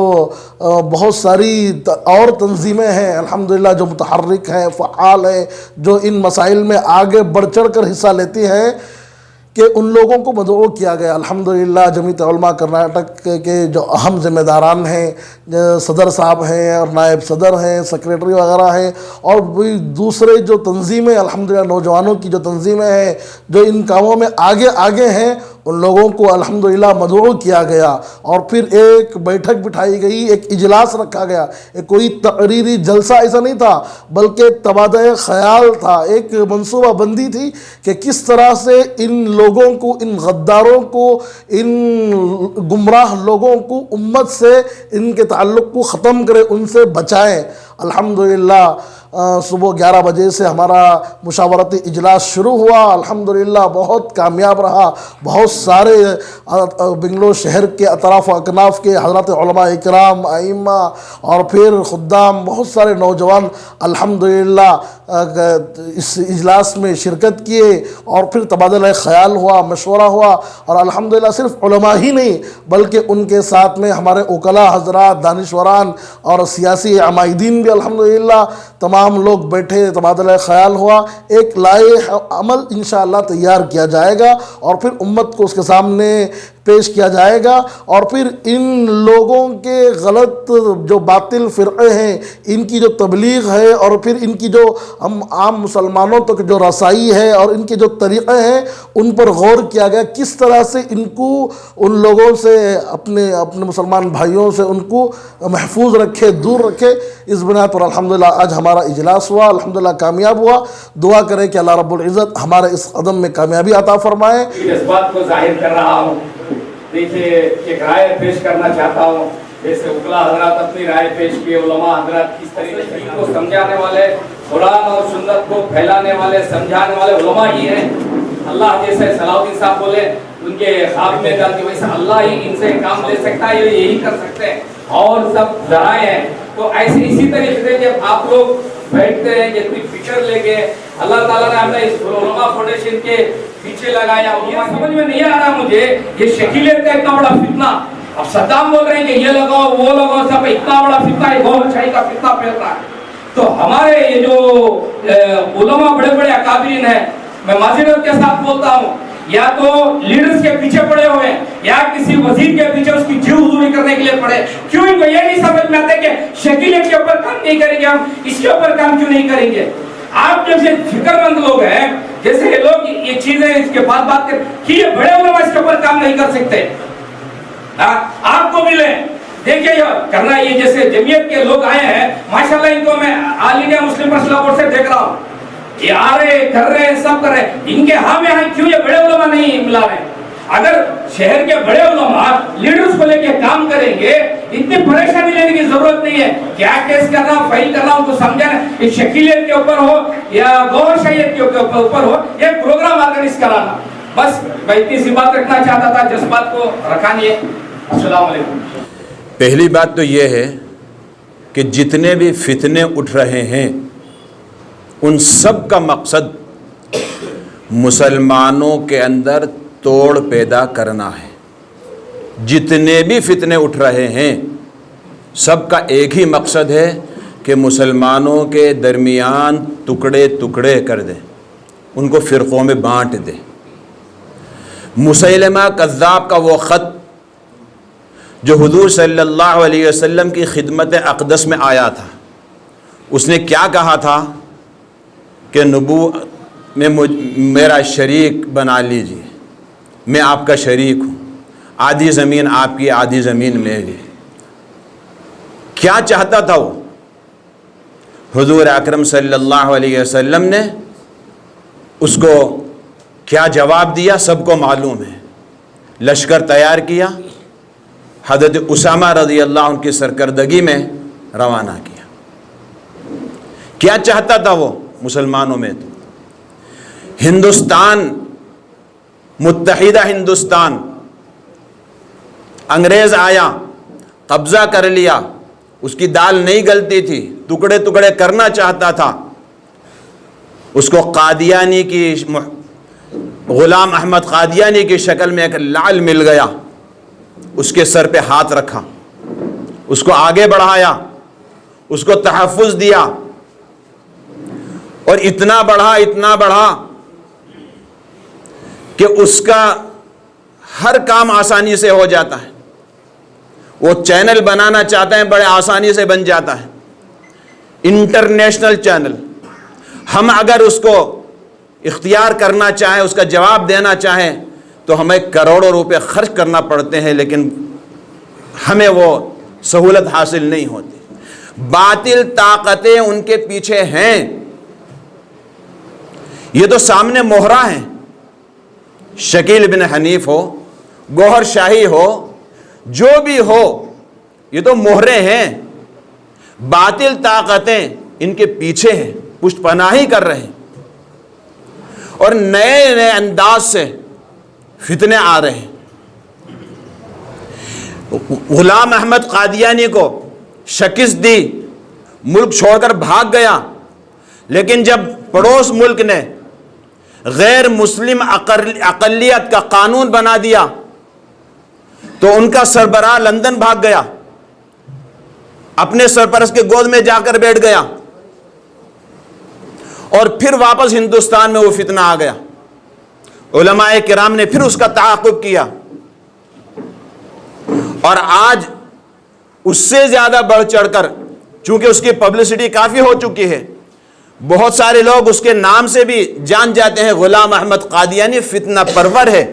G: بہت ساری اور تنظیمیں ہیں الحمدللہ جو متحرک ہیں، فعال ہیں، جو ان مسائل میں آگے بڑھ چڑھ کر حصہ لیتی ہیں، کہ ان لوگوں کو مدعو کیا گیا۔ الحمدللہ جمعیت علماء کرناٹک کے جو اہم ذمہ داران ہیں، صدر صاحب ہیں اور نائب صدر ہیں، سیکریٹری وغیرہ ہیں، اور بھی دوسرے جو تنظیمیں الحمدللہ نوجوانوں کی جو تنظیمیں ہیں جو ان کاموں میں آگے ہیں، ان لوگوں کو الحمدللہ مدعو کیا گیا، اور پھر ایک بیٹھک بٹھائی گئی، ایک اجلاس رکھا گیا۔ ایک کوئی تقریری جلسہ ایسا نہیں تھا، بلکہ تبادلہ خیال تھا، ایک منصوبہ بندی تھی کہ کس طرح سے ان لوگوں کو، ان غداروں کو، ان گمراہ لوگوں کو امت سے ان کے تعلق کو ختم کرے، ان سے بچائیں۔ الحمدللہ صبح 11 بجے سے ہمارا مشاورتی اجلاس شروع ہوا، الحمدللہ بہت کامیاب رہا۔ بہت سارے بنگلور شہر کے اطراف و اکناف کے حضرات علماء اکرام، ائمہ اور پھر خدام، بہت سارے نوجوان الحمدللہ اس اجلاس میں شرکت کیے، اور پھر تبادلہ خیال ہوا، مشورہ ہوا، اور الحمدللہ صرف علماء ہی نہیں بلکہ ان کے ساتھ میں ہمارے وکلاء حضرات، دانشوران اور سیاسی عمائدین بھی الحمدللہ تمام لوگ بیٹھے، تبادلہ خیال ہوا، ایک لائحہ عمل انشاءاللہ تیار کیا جائے گا اور پھر امت کو اس کے سامنے پیش کیا جائے گا، اور پھر ان لوگوں کے غلط جو باطل فرقے ہیں ان کی جو تبلیغ ہے، اور پھر ان کی جو ہم عام مسلمانوں تک جو رسائی ہے اور ان کے جو طریقے ہیں ان پر غور کیا گیا، کس طرح سے ان کو ان لوگوں سے اپنے مسلمان بھائیوں سے ان کو محفوظ رکھے، دور رکھے۔ اس بنا پر الحمدللہ آج ہمارا اجلاس ہوا، الحمدللہ کامیاب ہوا۔ دعا کریں کہ اللہ رب العزت ہمارے اس قدم میں کامیابی عطا فرمائے۔
H: اس بات کو ظاہر کر رہا ہوں، دیکھیے ایک رائے پیش کرنا چاہتا ہوں، جیسے وکلاء حضرات اپنی رائے پیش کیے، علماء حضرات کس طریقے سے دین کو سمجھانے والے، قرآن اور سنت کو پھیلانے والے، سمجھانے والے علماء ہی ہیں۔ اللہ جیسے صلاح الدین صاحب بولے ان کے خواب میں جاتی ویسے اللہ ہی ان سے کام لے سکتا ہے، یہی کر سکتے ہیں، اور سب ذرائع ہیں۔ تو ایسے اسی طریقے سے جب آپ لوگ بیٹھتے ہیں، جتنی فکر لے کے اللہ تعالیٰ نے ہمیں اس علماء فاؤنڈیشن کے پیچھے لگایا، یہ سمجھ میں نہیں آ رہا مجھے یہ شکیلیت کا اتنا بڑا فتنہ۔ اب صدام بول رہے ہیں کہ یہ لگاؤ وہ لگاؤ، سب اتنا بڑا فتنہ ہے، غور شاہی کا فتنہ پھیل رہا ہے۔ تو ہمارے یہ جو علماء بڑے بڑے اکابرین ہیں، میں معذرت کے ساتھ بولتا ہوں، یا تو لیڈرز کے پیچھے پڑے ہوئے ہیں یا کسی وزیر کے پیچھے اس کی جی حضوری کرنے کے لیے پڑے۔ کیوں ان کو یہ نہیں سمجھ میں آتا کہ شکیلیت کے اوپر کام نہیں کریں گے، ہم اس کے اوپر کام کیوں نہیں کریں گے؟ آپ جیسے فکر مند لوگ ہیں، جیسے یہ لوگ یہ چیزیں اس کے بعد بات کریں کہ یہ بڑے علماء اس کے اوپر کام نہیں کر سکتے، آپ کو ملیں۔ دیکھیں کرنا یہ جیسے جمعیت کے لوگ آئے ہیں، ماشاءاللہ ان کو میں آل انڈیا مسلم پرسنل بورڈ سے دیکھ رہا ہوں، یہ آ رہے کر رہے ہیں، سب کر رہے ہیں، ان کے ہاں میں کیوں یہ بڑے علماء نہیں ملا رہے؟ اگر شہر کے بڑے علماء لیڈرز کو لے کے کام کریں گے، اتنی پریشانی لینے کی ضرورت نہیں ہے۔ کیا کیس کرنا، فائل کرنا، ان کو سمجھانا، یہ شکیلیت کے اوپر ہو یا غور شہیت کے اوپر ہو، یہ پروگرام آرگنائز کرانا۔ بس میں اتنی سی بات رکھنا چاہتا تھا، جذبات کو رکھا نہیں ہے۔ السلام علیکم۔
I: پہلی بات تو یہ ہے کہ جتنے بھی فتنے اٹھ رہے ہیں ان سب کا مقصد مسلمانوں کے اندر توڑ پیدا کرنا ہے۔ جتنے بھی فتنے اٹھ رہے ہیں سب کا ایک ہی مقصد ہے کہ مسلمانوں کے درمیان ٹکڑے ٹکڑے کر دیں، ان کو فرقوں میں بانٹ دیں۔ مسیلمہ کذاب کا وہ خط جو حضور صلی اللہ علیہ وسلم کی خدمت اقدس میں آیا تھا، اس نے کیا کہا تھا کہ نبوت میں میرا شریک بنا لیجیے، میں آپ کا شریک ہوں، آدھی زمین آپ کی، آدھی زمین میری۔ کیا چاہتا تھا وہ؟ حضور اکرم صلی اللہ علیہ وسلم نے اس کو کیا جواب دیا سب کو معلوم ہے۔ لشکر تیار کیا، حضرت اسامہ رضی اللہ عنہ کی سرکردگی میں روانہ کیا۔ کیا چاہتا تھا وہ مسلمانوں میں؟ تو ہندوستان، متحدہ ہندوستان، انگریز آیا، قبضہ کر لیا، اس کی دال نہیں گلتی تھی، ٹکڑے ٹکڑے کرنا چاہتا تھا، اس کو قادیانی کی، غلام احمد قادیانی کی شکل میں ایک لعل مل گیا، اس کے سر پہ ہاتھ رکھا، اس کو آگے بڑھایا، اس کو تحفظ دیا، اور اتنا بڑھا کہ اس کا ہر کام آسانی سے ہو جاتا ہے۔ وہ چینل بنانا چاہتے ہیں، بڑے آسانی سے بن جاتا ہے، انٹرنیشنل چینل۔ ہم اگر اس کو اختیار کرنا چاہیں، اس کا جواب دینا چاہیں، تو ہمیں کروڑوں روپے خرچ کرنا پڑتے ہیں، لیکن ہمیں وہ سہولت حاصل نہیں ہوتی۔ باطل طاقتیں ان کے پیچھے ہیں، یہ تو سامنے مہرہ ہیں، شکیل بن حنیف ہو، گوہر شاہی ہو، جو بھی ہو، یہ تو مہرے ہیں۔ باطل طاقتیں ان کے پیچھے ہیں، پشت پناہی کر رہے ہیں، اور نئے نئے انداز سے فتنے آ رہے ہیں۔ غلام احمد قادیانی کو شکست دی، ملک چھوڑ کر بھاگ گیا، لیکن جب پڑوس ملک نے غیر مسلم اقلیت کا قانون بنا دیا تو ان کا سربراہ لندن بھاگ گیا، اپنے سرپرست کے گود میں جا کر بیٹھ گیا، اور پھر واپس ہندوستان میں وہ فتنہ آ گیا۔ علماء کرام نے پھر اس کا تعاقب کیا، اور آج اس سے زیادہ بڑھ چڑھ کر، چونکہ اس کی پبلسٹی کافی ہو چکی ہے، بہت سارے لوگ اس کے نام سے بھی جان جاتے ہیں، غلام احمد قادیانی فتنہ پرور ہے،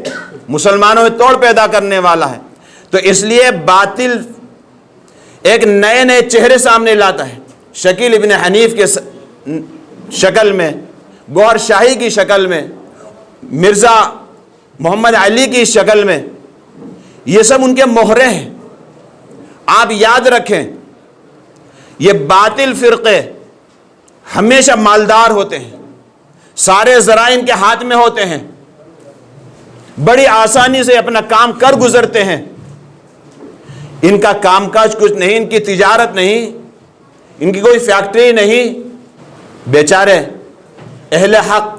I: مسلمانوں میں توڑ پیدا کرنے والا ہے۔ تو اس لیے باطل ایک نئے نئے چہرے سامنے لاتا ہے، شکیل ابن حنیف کے شکل میں، گوہر شاہی کی شکل میں، مرزا محمد علی کی شکل میں، یہ سب ان کے مہرے ہیں۔ آپ یاد رکھیں، یہ باطل فرقے ہمیشہ مالدار ہوتے ہیں، سارے ذرائع ان کے ہاتھ میں ہوتے ہیں، بڑی آسانی سے اپنا کام کر گزرتے ہیں۔ ان کا کام کاج کچھ نہیں، ان کی تجارت نہیں، ان کی کوئی فیکٹری نہیں۔ بیچارے اہل حق،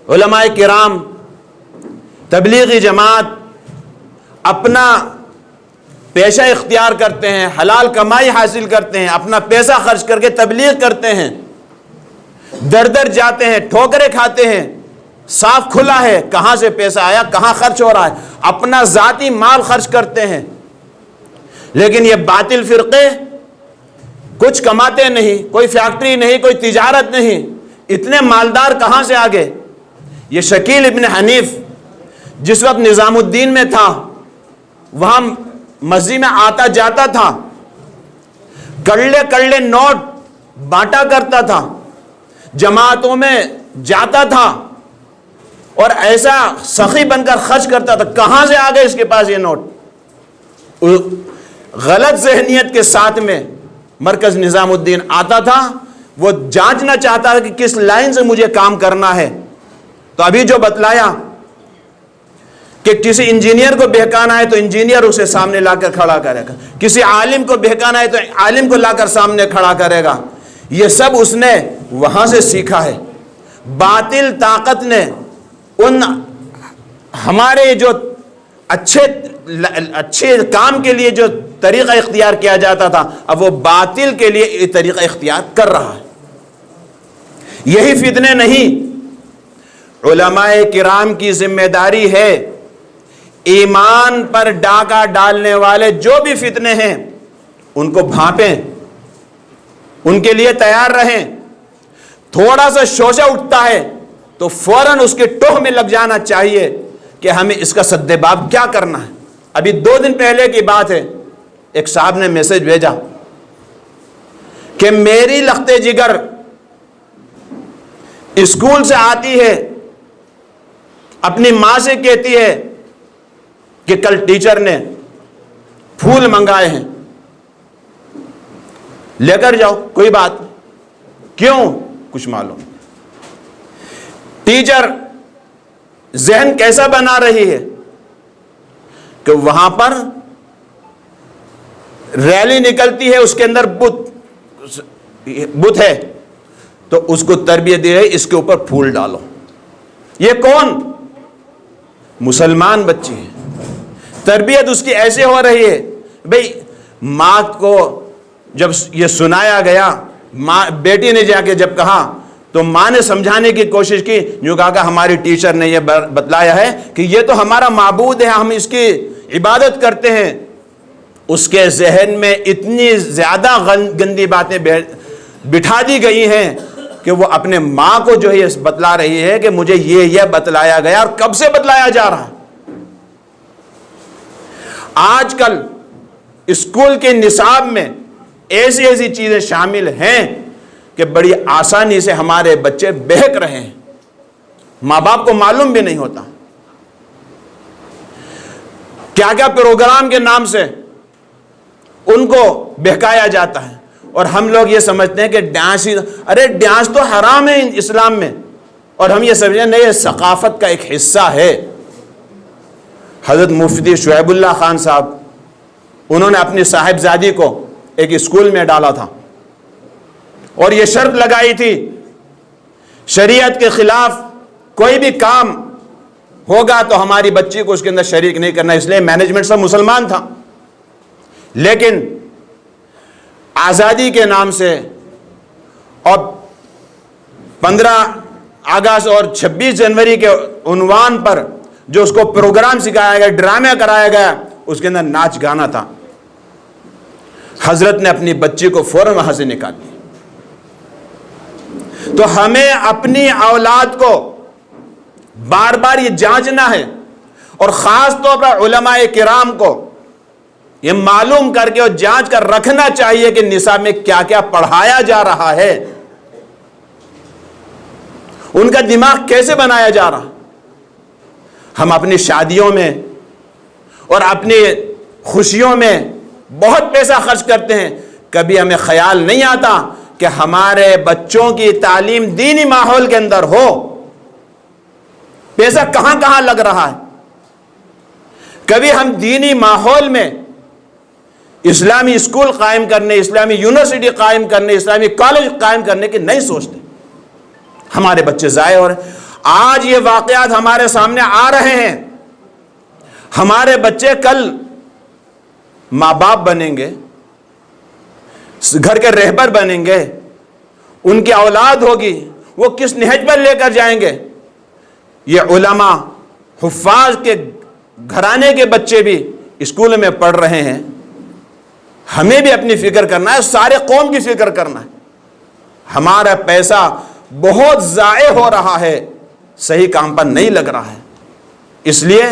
I: علماء کرام، تبلیغی جماعت اپنا پیشہ اختیار کرتے ہیں، حلال کمائی حاصل کرتے ہیں، اپنا پیسہ خرچ کر کے تبلیغ کرتے ہیں، در در جاتے ہیں، ٹھوکریں کھاتے ہیں، صاف کھلا ہے کہاں سے پیسہ آیا، کہاں خرچ ہو رہا ہے، اپنا ذاتی مال خرچ کرتے ہیں۔ لیکن یہ باطل فرقے کچھ کماتے نہیں، کوئی فیکٹری نہیں، کوئی تجارت نہیں، اتنے مالدار کہاں سے آگے؟ یہ شکیل ابن حنیف جس وقت نظام الدین میں تھا، وہاں مسجد میں آتا جاتا تھا، کڑلے نوٹ بانٹا کرتا تھا، جماعتوں میں جاتا تھا، اور ایسا سخی بن کر خرچ کرتا تھا۔ کہاں سے آ گئے اس کے پاس یہ نوٹ؟ غلط ذہنیت کے ساتھ میں مرکز نظام الدین آتا تھا، وہ جانچنا چاہتا تھا کہ کس لائن سے مجھے کام کرنا ہے۔ تو ابھی جو بتلایا کہ کسی انجینئر کو بہکانا ہے تو انجینئر اسے سامنے لا کر کھڑا کرے گا، کسی عالم کو بہکانا ہے تو عالم کو لا کر سامنے کھڑا کرے گا، یہ سب اس نے وہاں سے سیکھا ہے۔ باطل طاقت نے ان ہمارے جو اچھے کام کے لیے جو طریقہ اختیار کیا جاتا تھا، اب وہ باطل کے لیے یہ طریقہ اختیار کر رہا ہے۔ یہی فتنے نہیں، علماء کرام کی ذمہ داری ہے ایمان پر ڈاکہ ڈالنے والے جو بھی فتنے ہیں ان کو بھانپیں، ان کے لیے تیار رہیں۔ تھوڑا سا شوشہ اٹھتا ہے تو فوراً اس کے ٹوہ میں لگ جانا چاہیے کہ ہمیں اس کا سدباب کیا کرنا ہے۔ ابھی 2 دن پہلے کی بات ہے، ایک صاحب نے میسج بھیجا کہ میری لخت جگر اسکول سے آتی ہے، اپنی ماں سے کہتی ہے کہ کل ٹیچر نے پھول منگائے ہیں، لے کر جاؤ، کوئی بات نہیں. کیوں؟ کچھ معلوم. ٹیچر ذہن کیسا بنا رہی ہے کہ وہاں پر ریلی نکلتی ہے، اس کے اندر بت ہے، تو اس کو تربیت دے رہی، اس کے اوپر پھول ڈالو. یہ کون؟ مسلمان بچی ہے. تربیت اس کی ایسے ہو رہی ہے. بھئی ماں کو جب یہ سنایا گیا، ماں بیٹی نے جا کے جب کہا تو ماں نے سمجھانے کی کوشش کی، جو کہا کہ ہماری ٹیچر نے یہ بتلایا ہے کہ یہ تو ہمارا معبود ہے، ہم اس کی عبادت کرتے ہیں. اس کے ذہن میں اتنی زیادہ گندی باتیں بٹھا دی گئی ہیں کہ وہ اپنے ماں کو جو ہے بتلا رہی ہے کہ مجھے یہ بتلایا گیا، اور کب سے بتلایا جا رہا. آج کل اسکول کے نصاب میں ایسی ایسی چیزیں شامل ہیں کہ بڑی آسانی سے ہمارے بچے بہک رہے ہیں، ماں باپ کو معلوم بھی نہیں ہوتا. کیا کیا پروگرام کے نام سے ان کو بہکایا جاتا ہے، اور ہم لوگ یہ سمجھتے ہیں کہ ڈانس ہی، ارے ڈانس تو حرام ہے اسلام میں، اور ہم یہ سمجھیں نہیں، یہ ثقافت کا ایک حصہ ہے. حضرت مفتی شعیب اللہ خان صاحب، انہوں نے اپنی صاحبزادی کو ایک اسکول میں ڈالا تھا، اور یہ شرط لگائی تھی شریعت کے خلاف کوئی بھی کام ہوگا تو ہماری بچی کو اس کے اندر شریک نہیں کرنا. اس لیے مینجمنٹ سب مسلمان تھا، لیکن آزادی کے نام سے اور 15 اگست اور 26 جنوری کے عنوان پر جو اس کو پروگرام سکھایا گیا، ڈرامے کرایا گیا، اس کے اندر ناچ گانا تھا. حضرت نے اپنی بچی کو فوراً وہاں سے نکال دیا. تو ہمیں اپنی اولاد کو بار بار یہ جانچنا ہے، اور خاص طور پر علماء کرام کو یہ معلوم کر کے اور جانچ کر رکھنا چاہیے کہ نصاب میں کیا کیا پڑھایا جا رہا ہے، ان کا دماغ کیسے بنایا جا رہا. ہم اپنی شادیوں میں اور اپنی خوشیوں میں بہت پیسہ خرچ کرتے ہیں، کبھی ہمیں خیال نہیں آتا کہ ہمارے بچوں کی تعلیم دینی ماحول کے اندر ہو. پیسہ کہاں کہاں لگ رہا ہے. کبھی ہم دینی ماحول میں اسلامی اسکول قائم کرنے، اسلامی یونیورسٹی قائم کرنے، اسلامی کالج قائم کرنے کی نہیں سوچتے. ہمارے بچے ضائع ہو رہے ہیں. آج یہ واقعات ہمارے سامنے آ رہے ہیں. ہمارے بچے کل ماں باپ بنیں گے، گھر کے رہبر بنیں گے، ان کی اولاد ہوگی، وہ کس نہج پر لے کر جائیں گے. یہ علماء حفاظ کے گھرانے کے بچے بھی اسکول میں پڑھ رہے ہیں. ہمیں بھی اپنی فکر کرنا ہے، سارے قوم کی فکر کرنا ہے. ہمارا پیسہ بہت ضائع ہو رہا ہے، صحیح کام پر نہیں لگ رہا ہے. اس لیے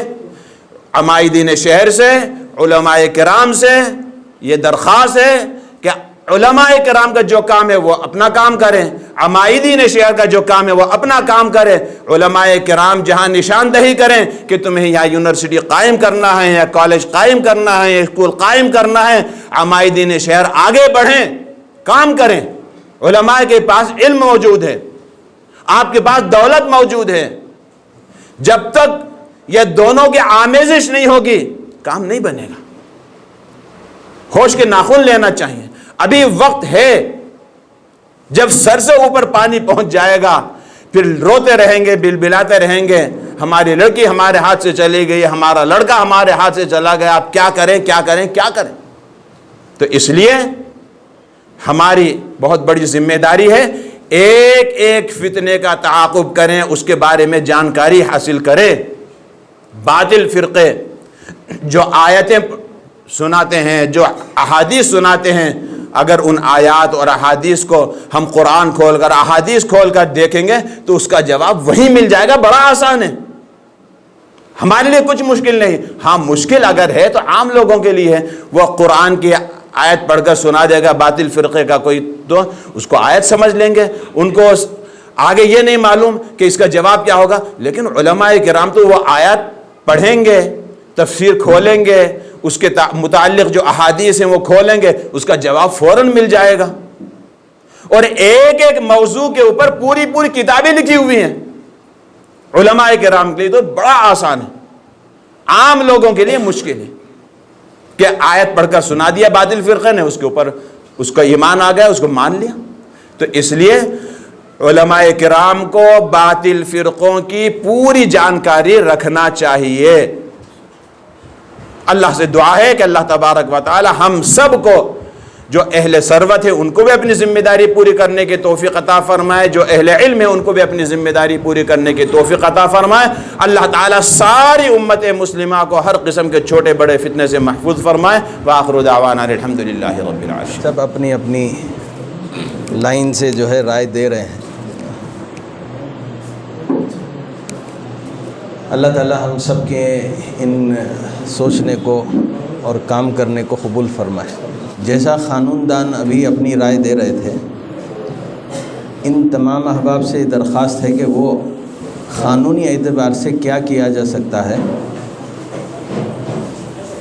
I: عمائدین شہر سے، علماء کرام سے یہ درخواست ہے کہ علماء کرام کا جو کام ہے وہ اپنا کام کریں، عمائدین شہر کا جو کام ہے وہ اپنا کام کریں. علماء کرام جہاں نشاندہی کریں کہ تمہیں یہاں یونیورسٹی قائم کرنا ہے یا کالج قائم کرنا ہے یا اسکول قائم کرنا ہے، عمائدین شہر آگے بڑھیں، کام کریں. علماء کے پاس علم موجود ہے، آپ کے پاس دولت موجود ہے. جب تک یہ دونوں کی آمیزش نہیں ہوگی کام نہیں بنے گا. ہوش کے ناخن لینا چاہیے. ابھی وقت ہے، جب سر سے اوپر پانی پہنچ جائے گا پھر روتے رہیں گے، بلبلاتے رہیں گے، ہماری لڑکی ہمارے ہاتھ سے چلی گئی، ہمارا لڑکا ہمارے ہاتھ سے چلا گیا، اب کیا کریں کیا کریں کیا کریں. تو اس لیے ہماری بہت بڑی ذمہ داری ہے، ایک ایک فتنے کا تعاقب کریں، اس کے بارے میں جانکاری حاصل کریں. باطل فرقے جو آیتیں سناتے ہیں، جو احادیث سناتے ہیں، اگر ان آیات اور احادیث کو ہم قرآن کھول کر احادیث کھول کر دیکھیں گے تو اس کا جواب وہی مل جائے گا. بڑا آسان ہے، ہمارے لیے کچھ مشکل نہیں. ہاں مشکل اگر ہے تو عام لوگوں کے لیے ہے. وہ قرآن کی آیت پڑھ کر سنا دے گا باطل فرقے کا کوئی تو اس کو آیت سمجھ لیں گے، ان کو آگے یہ نہیں معلوم کہ اس کا جواب کیا ہوگا. لیکن علماء کرام تو وہ آیت پڑھیں گے، تفسیر کھولیں گے، اس کے متعلق جو احادیث ہیں وہ کھولیں گے، اس کا جواب فوراً مل جائے گا. اور ایک ایک موضوع کے اوپر پوری پوری کتابیں لکھی ہوئی ہیں. علماء کرام کے لیے تو بڑا آسان ہے، عام لوگوں کے لیے مشکل ہے کہ آیت پڑھ کر سنا دیا باطل فرقے نے، اس کے اوپر اس کا ایمان آ گیا، اس کو مان لیا. تو اس لیے علماء کرام کو باطل فرقوں کی پوری جانکاری رکھنا چاہیے. اللہ سے دعا ہے کہ اللہ تبارک و تعالی ہم سب کو، جو اہل ثروت ہے ان کو بھی اپنی ذمہ داری پوری کرنے کی توفیق عطا فرمائے، جو اہل علم ہے ان کو بھی اپنی ذمہ داری پوری کرنے کی توفیق عطا فرمائے. اللہ تعالیٰ ساری امت مسلمہ کو ہر قسم کے چھوٹے بڑے فتنے سے محفوظ فرمائے. وآخر دعوانا الحمدللہ رب العالمین.
J: سب اپنی اپنی لائن سے جو ہے رائے دے رہے ہیں. اللہ تعالیٰ ہم سب کے ان سوچنے کو اور کام کرنے کو قبول فرمائے. جیسا قانون دان ابھی اپنی رائے دے رہے تھے، ان تمام احباب سے درخواست ہے کہ وہ قانونی اعتبار سے کیا کیا جا سکتا ہے.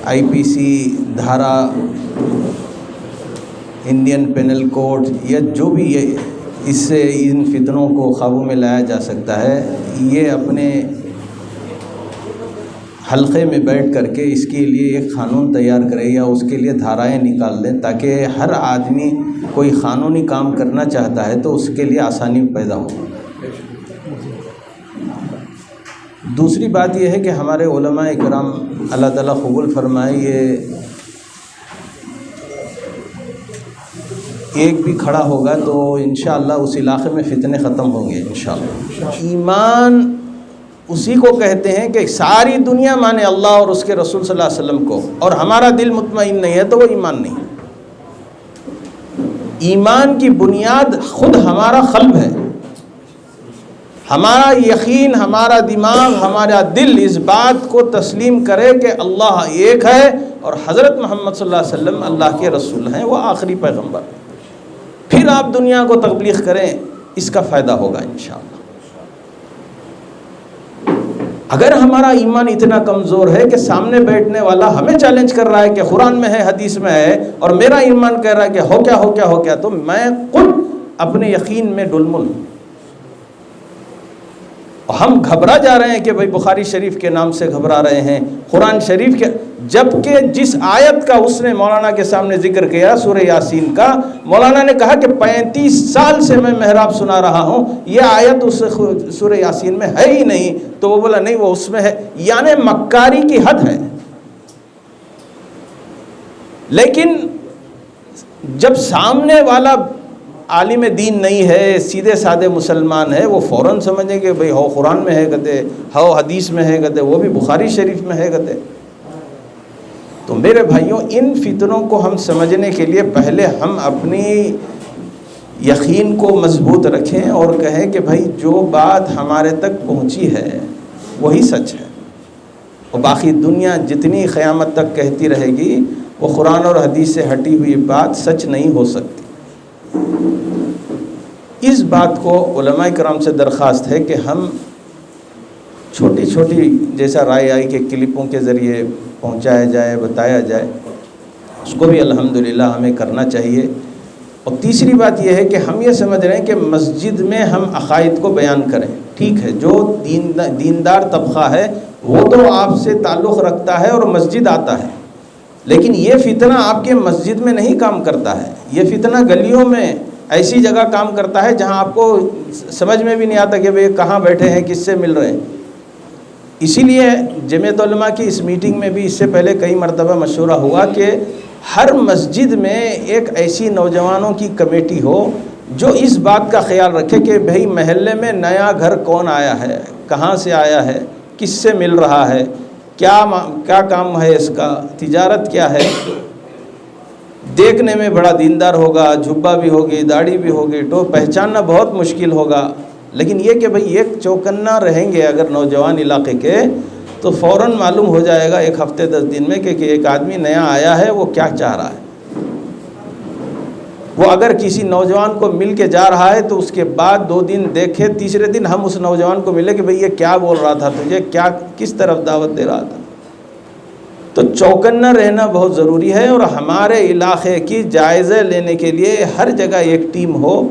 J: IPC دھارا، انڈین پینل کوڈ یا جو بھی اس سے ان فتنوں کو قابو میں لایا جا سکتا ہے، یہ اپنے حلقے میں بیٹھ کر کے اس کے لیے ایک قانون تیار کرے یا اس کے لیے دھارائیں نکال دیں، تاکہ ہر آدمی کوئی قانونی کام کرنا چاہتا ہے تو اس کے لیے آسانی پیدا ہو. دوسری بات یہ ہے کہ ہمارے علماء کرام اللہ تعالیٰ قبول فرمائے، یہ ایک بھی کھڑا ہوگا تو انشاءاللہ اس علاقے میں فتنے ختم ہوں گے انشاءاللہ. ایمان اسی کو کہتے ہیں کہ ساری دنیا مانے اللہ اور اس کے رسول صلی اللہ علیہ وسلم کو، اور ہمارا دل مطمئن نہیں ہے تو وہ ایمان نہیں. ایمان کی بنیاد خود ہمارا قلب ہے، ہمارا یقین، ہمارا دماغ، ہمارا دل اس بات کو تسلیم کرے کہ اللہ ایک ہے اور حضرت محمد صلی اللہ علیہ وسلم اللہ کے رسول ہیں، وہ آخری پیغمبر. پھر آپ دنیا کو تبلیغ کریں، اس کا فائدہ ہوگا انشاءاللہ. اگر ہمارا ایمان اتنا کمزور ہے کہ سامنے بیٹھنے والا ہمیں چیلنج کر رہا ہے کہ قرآن میں ہے، حدیث میں ہے، اور میرا ایمان کہہ رہا ہے کہ ہو کیا ہو کیا ہو کیا، تو میں خود اپنے یقین میں ڈلمل. ہم گھبرا جا رہے ہیں کہ بھائی بخاری شریف کے نام سے گھبرا رہے ہیں، قرآن شریف کے، جبکہ جس آیت کا اس نے مولانا کے سامنے ذکر کیا سورہ یاسین کا، مولانا نے کہا کہ 35 سال سے میں محراب سنا رہا ہوں، یہ آیت اس سورہ یاسین میں ہے ہی نہیں. تو وہ بولا نہیں وہ اس میں ہے، یعنی مکاری کی حد ہے. لیکن جب سامنے والا عالم دین نہیں ہے، سیدھے سادے مسلمان ہے، وہ فوراً سمجھیں کہ بھئی ہو قرآن میں ہے کہتے، ہو حدیث میں ہے کہتے، وہ بھی بخاری شریف میں ہے کہتے. تو میرے بھائیوں، ان فتنوں کو ہم سمجھنے کے لیے پہلے ہم اپنی یقین کو مضبوط رکھیں اور کہیں کہ بھائی جو بات ہمارے تک پہنچی ہے وہی سچ ہے، اور باقی دنیا جتنی قیامت تک کہتی رہے گی وہ قرآن اور حدیث سے ہٹی ہوئی بات سچ نہیں ہو سکتی. اس بات کو علماء کرام سے درخواست ہے کہ ہم چھوٹی چھوٹی جیسا رائے آئی کہ کلپوں کے ذریعے پہنچایا جائے، بتایا جائے، اس کو بھی الحمدللہ ہمیں کرنا چاہیے. اور تیسری بات یہ ہے کہ ہم یہ سمجھ رہے ہیں کہ مسجد میں ہم عقائد کو بیان کریں. ٹھیک ہے، جو دیندار طبقہ ہے وہ تو آپ سے تعلق رکھتا ہے اور مسجد آتا ہے، لیکن یہ فتنہ آپ کے مسجد میں نہیں کام کرتا ہے، یہ فتنہ گلیوں میں ایسی جگہ کام کرتا ہے جہاں آپ کو سمجھ میں بھی نہیں آتا کہ بھئی کہاں بیٹھے ہیں، کس سے مل رہے ہیں. اسی لیے جمعیت علماء کی اس میٹنگ میں بھی اس سے پہلے کئی مرتبہ مشورہ ہوا کہ ہر مسجد میں ایک ایسی نوجوانوں کی کمیٹی ہو جو اس بات کا خیال رکھے کہ بھئی محلے میں نیا گھر کون آیا ہے، کہاں سے آیا ہے، کس سے مل رہا ہے، کیا کام ہے اس کا، تجارت کیا ہے. دیکھنے میں بڑا دیندار ہوگا، جھبا بھی ہوگی، داڑھی بھی ہوگی، تو پہچاننا بہت مشکل ہوگا. لیکن یہ کہ بھئی ایک چوکنا رہیں گے اگر نوجوان علاقے کے، تو فوراً معلوم ہو جائے گا 1 ہفتے 10 دن میں کہ ایک آدمی نیا آیا ہے، وہ کیا چاہ رہا ہے. وہ اگر کسی نوجوان کو مل کے جا رہا ہے تو اس کے بعد 2 دن دیکھے، تیسرے دن ہم اس نوجوان کو ملے کہ بھئی یہ کیا بول رہا تھا تجھے، کس طرف دعوت دے رہا تھا. تو چوکنا رہنا بہت ضروری ہے، اور ہمارے علاقے کی جائزے لینے کے لیے ہر جگہ ایک ٹیم ہو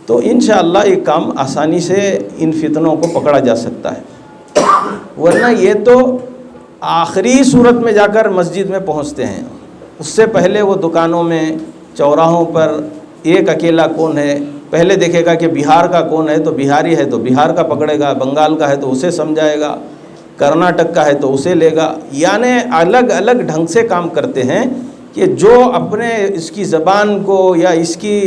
J: تو انشاءاللہ یہ کام آسانی سے ان فتنوں کو پکڑا جا سکتا ہے۔ ورنہ یہ تو آخری صورت میں جا کر مسجد میں پہنچتے ہیں، اس سے پہلے وہ دکانوں میں، چوراہوں پر ایک اکیلا کون ہے، پہلے دیکھے گا کہ بہار کا کون ہے، تو بہاری ہے تو بہار کا پکڑے گا، بنگال کا ہے تو اسے سمجھائے گا، کرناٹک کا ہے تو اسے لے گا، یعنی الگ الگ ڈھنگ سے کام کرتے ہیں کہ جو اپنے اس کی زبان کو یا اس کی